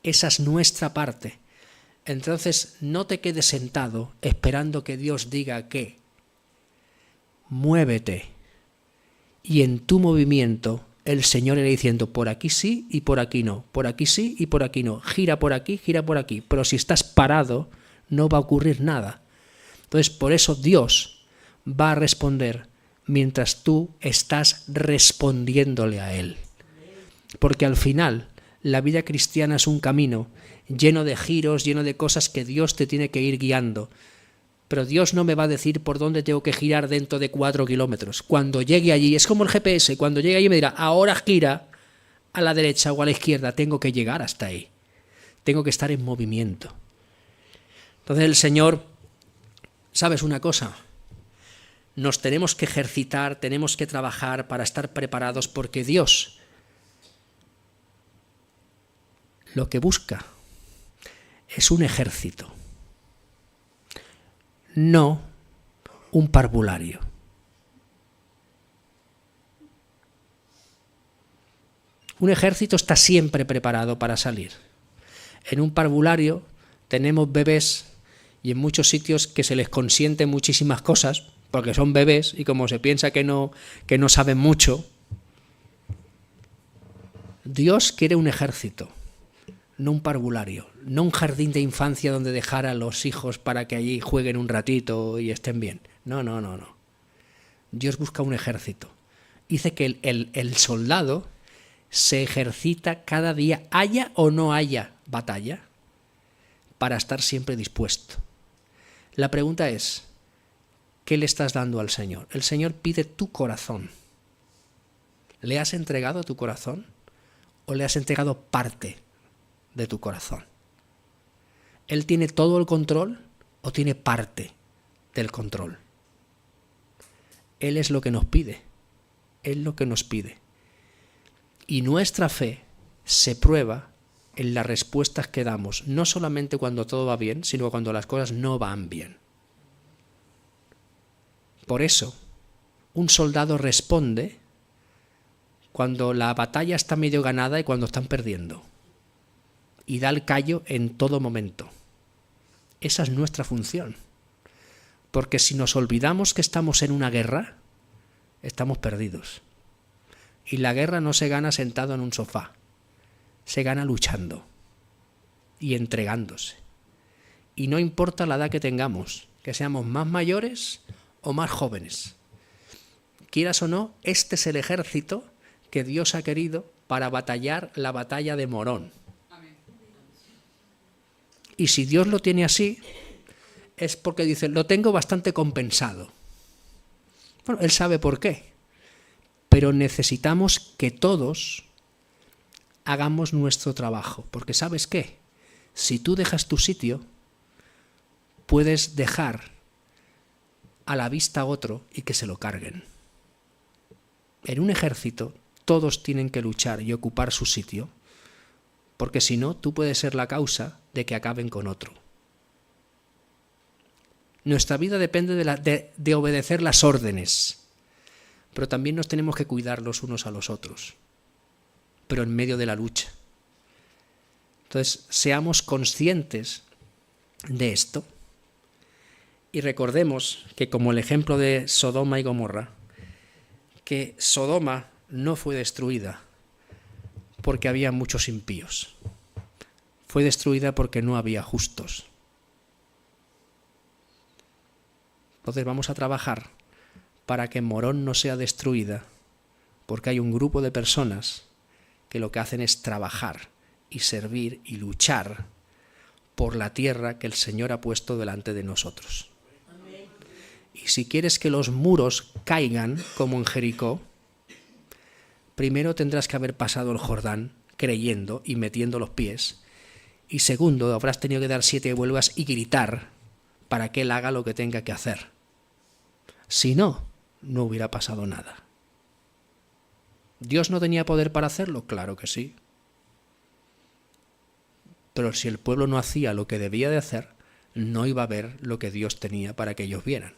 Esa es nuestra parte. Entonces, no te quedes sentado esperando que Dios diga qué. Muévete. Y en tu movimiento, el Señor irá diciendo, por aquí sí y por aquí no. Por aquí sí y por aquí no. Gira por aquí, gira por aquí. Pero si estás parado, no va a ocurrir nada. Entonces, por eso Dios va a responder mientras tú estás respondiéndole a Él. Porque al final, la vida cristiana es un camino lleno de giros, lleno de cosas que Dios te tiene que ir guiando. Pero Dios no me va a decir por dónde tengo que girar dentro de 4 kilómetros. Cuando llegue allí, es como el GPS, cuando llegue allí me dirá, ahora gira a la derecha o a la izquierda, tengo que llegar hasta ahí. Tengo que estar en movimiento. Entonces el Señor, ¿sabes una cosa? Nos tenemos que ejercitar, tenemos que trabajar para estar preparados, porque Dios lo que busca es un ejército, no un parvulario. Un ejército está siempre preparado para salir. En un parvulario tenemos bebés y en muchos sitios que se les consienten muchísimas cosas, porque son bebés y como se piensa que no saben mucho. Dios quiere un ejército, no un parvulario, no un jardín de infancia donde dejar a los hijos para que allí jueguen un ratito y estén bien. No. Dios busca un ejército. Dice que el soldado se ejercita cada día, haya o no haya batalla, para estar siempre dispuesto. La pregunta es, ¿qué le estás dando al Señor? El Señor pide tu corazón. ¿Le has entregado tu corazón o le has entregado parte de tu corazón? ¿Él tiene todo el control o tiene parte del control? Él es lo que nos pide. Él lo que nos pide. Y nuestra fe se prueba en las respuestas que damos, no solamente cuando todo va bien, sino cuando las cosas no van bien. Por eso, un soldado responde cuando la batalla está medio ganada y cuando están perdiendo. y da el callo en todo momento. Esa es nuestra función. Porque si nos olvidamos que estamos en una guerra, estamos perdidos. Y la guerra no se gana sentado en un sofá, se gana luchando y entregándose. Y no importa la edad que tengamos, que seamos más mayores o más jóvenes. Quieras o no, este es el ejército que Dios ha querido para batallar la batalla de Morón. Y si Dios lo tiene así, es porque dice, lo tengo bastante compensado. Bueno, Él sabe por qué, pero necesitamos que todos hagamos nuestro trabajo, porque ¿sabes qué? Si tú dejas tu sitio, puedes dejar a la vista a otro y que se lo carguen. En un ejército todos tienen que luchar y ocupar su sitio, porque si no, tú puedes ser la causa de que acaben con otro. Nuestra vida depende de obedecer las órdenes, pero también nos tenemos que cuidar los unos a los otros, pero en medio de la lucha. Entonces, seamos conscientes de esto y recordemos que, como el ejemplo de Sodoma y Gomorra, que Sodoma no fue destruida porque había muchos impíos, fue destruida porque no había justos. Entonces vamos a trabajar para que Morón no sea destruida, porque hay un grupo de personas que lo que hacen es trabajar y servir y luchar por la tierra que el Señor ha puesto delante de nosotros. Amén. Y si quieres que los muros caigan como en Jericó, primero tendrás que haber pasado el Jordán creyendo y metiendo los pies, y segundo, habrás tenido que dar 7 vueltas y gritar para que Él haga lo que tenga que hacer. Si no, no hubiera pasado nada. ¿Dios no tenía poder para hacerlo? Claro que sí. Pero si el pueblo no hacía lo que debía de hacer, no iba a ver lo que Dios tenía para que ellos vieran.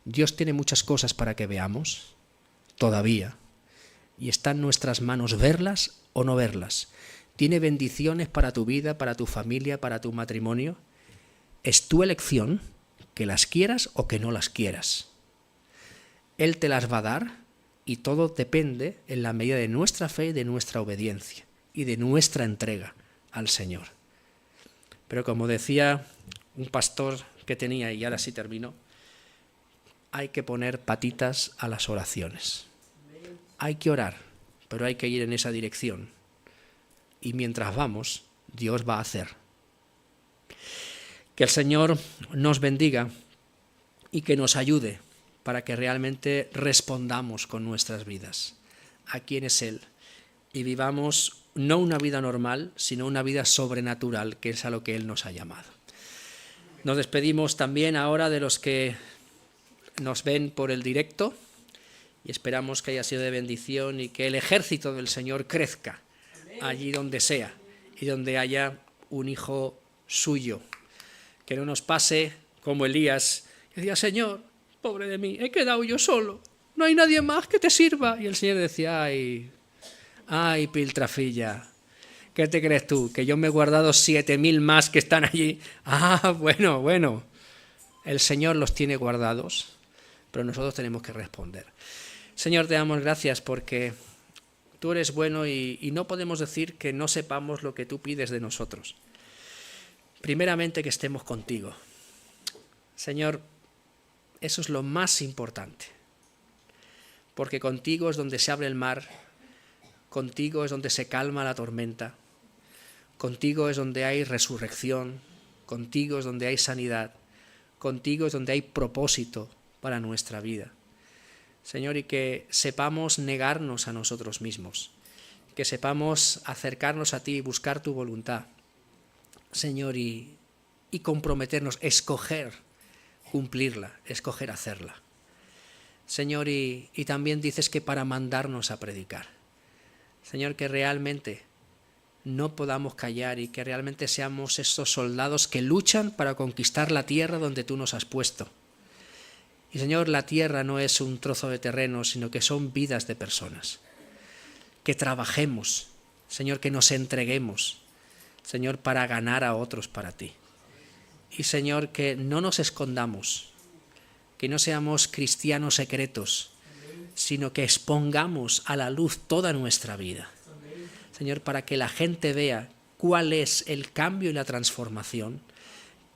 Dios tiene muchas cosas para que veamos, todavía, y está en nuestras manos verlas o no verlas. Tiene bendiciones para tu vida, para tu familia, para tu matrimonio. Es tu elección que las quieras o que no las quieras. Él te las va a dar y todo depende en la medida de nuestra fe, de nuestra obediencia y de nuestra entrega al Señor. Pero como decía un pastor que tenía, y ahora sí termino, hay que poner patitas a las oraciones. Hay que orar, pero hay que ir en esa dirección. Y mientras vamos, Dios va a hacer. Que el Señor nos bendiga y que nos ayude para que realmente respondamos con nuestras vidas a quién es Él y vivamos no una vida normal, sino una vida sobrenatural, que es a lo que Él nos ha llamado. Nos despedimos también ahora de los que nos ven por el directo y esperamos que haya sido de bendición y que el ejército del Señor crezca allí donde sea y donde haya un hijo suyo. Que no nos pase como Elías, que decía, Señor, pobre de mí, he quedado yo solo, no hay nadie más que te sirva. Y el Señor decía, ay, piltrafilla, ¿qué te crees tú? ¿Que yo me he guardado 7.000 más que están allí? Bueno, el Señor los tiene guardados, pero nosotros tenemos que responder. Señor, te damos gracias porque tú eres bueno y no podemos decir que no sepamos lo que tú pides de nosotros. Primeramente, que estemos contigo. Señor, eso es lo más importante, porque contigo es donde se abre el mar, contigo es donde se calma la tormenta, contigo es donde hay resurrección, contigo es donde hay sanidad, contigo es donde hay propósito para nuestra vida. Señor, y que sepamos negarnos a nosotros mismos, que sepamos acercarnos a ti y buscar tu voluntad, Señor, y comprometernos, escoger cumplirla, escoger hacerla. Señor, y también dices que para mandarnos a predicar. Señor, que realmente no podamos callar y que realmente seamos estos soldados que luchan para conquistar la tierra donde tú nos has puesto. Y Señor, la tierra no es un trozo de terreno, sino que son vidas de personas. Que trabajemos, Señor, que nos entreguemos. Señor, para ganar a otros para ti. Y Señor, que no nos escondamos, que no seamos cristianos secretos, sino que expongamos a la luz toda nuestra vida. Señor, para que la gente vea cuál es el cambio y la transformación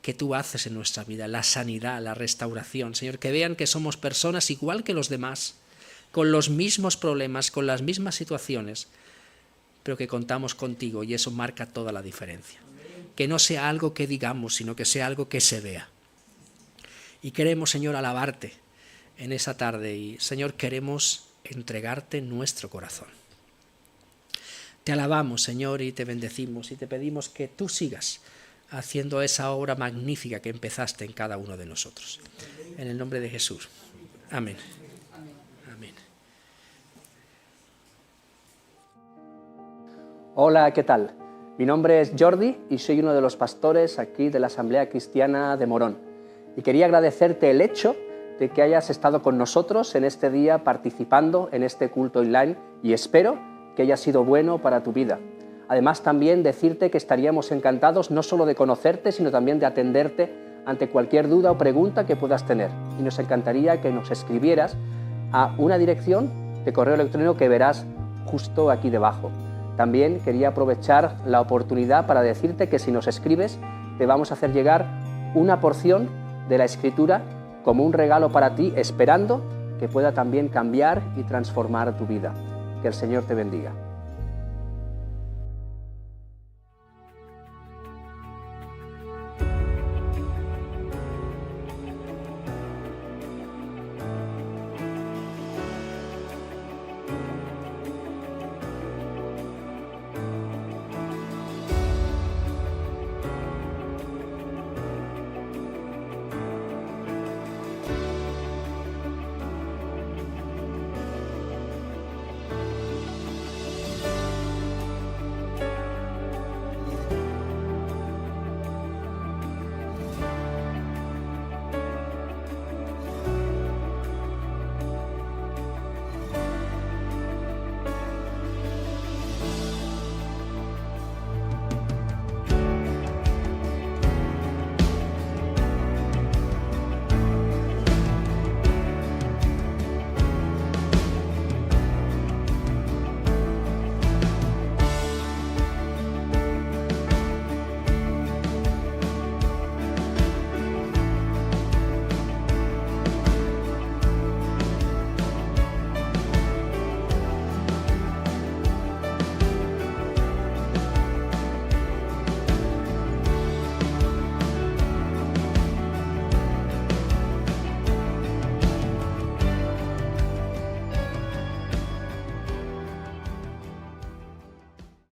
que tú haces en nuestra vida, la sanidad, la restauración. Señor, que vean que somos personas igual que los demás, con los mismos problemas, con las mismas situaciones, pero que contamos contigo y eso marca toda la diferencia. Que no sea algo que digamos, sino que sea algo que se vea. Y queremos, Señor, alabarte en esa tarde y, Señor, queremos entregarte nuestro corazón. Te alabamos, Señor, y te bendecimos y te pedimos que tú sigas haciendo esa obra magnífica que empezaste en cada uno de nosotros. En el nombre de Jesús. Amén. Amén. Hola, ¿qué tal? Mi nombre es Jordi y soy uno de los pastores aquí de la Asamblea Cristiana de Morón. Y quería agradecerte el hecho de que hayas estado con nosotros en este día participando en este culto online y espero que haya sido bueno para tu vida. Además, también decirte que estaríamos encantados no solo de conocerte, sino también de atenderte ante cualquier duda o pregunta que puedas tener. Y nos encantaría que nos escribieras a una dirección de correo electrónico que verás justo aquí debajo. También quería aprovechar la oportunidad para decirte que si nos escribes, te vamos a hacer llegar una porción de la Escritura como un regalo para ti, esperando que pueda también cambiar y transformar tu vida. Que el Señor te bendiga.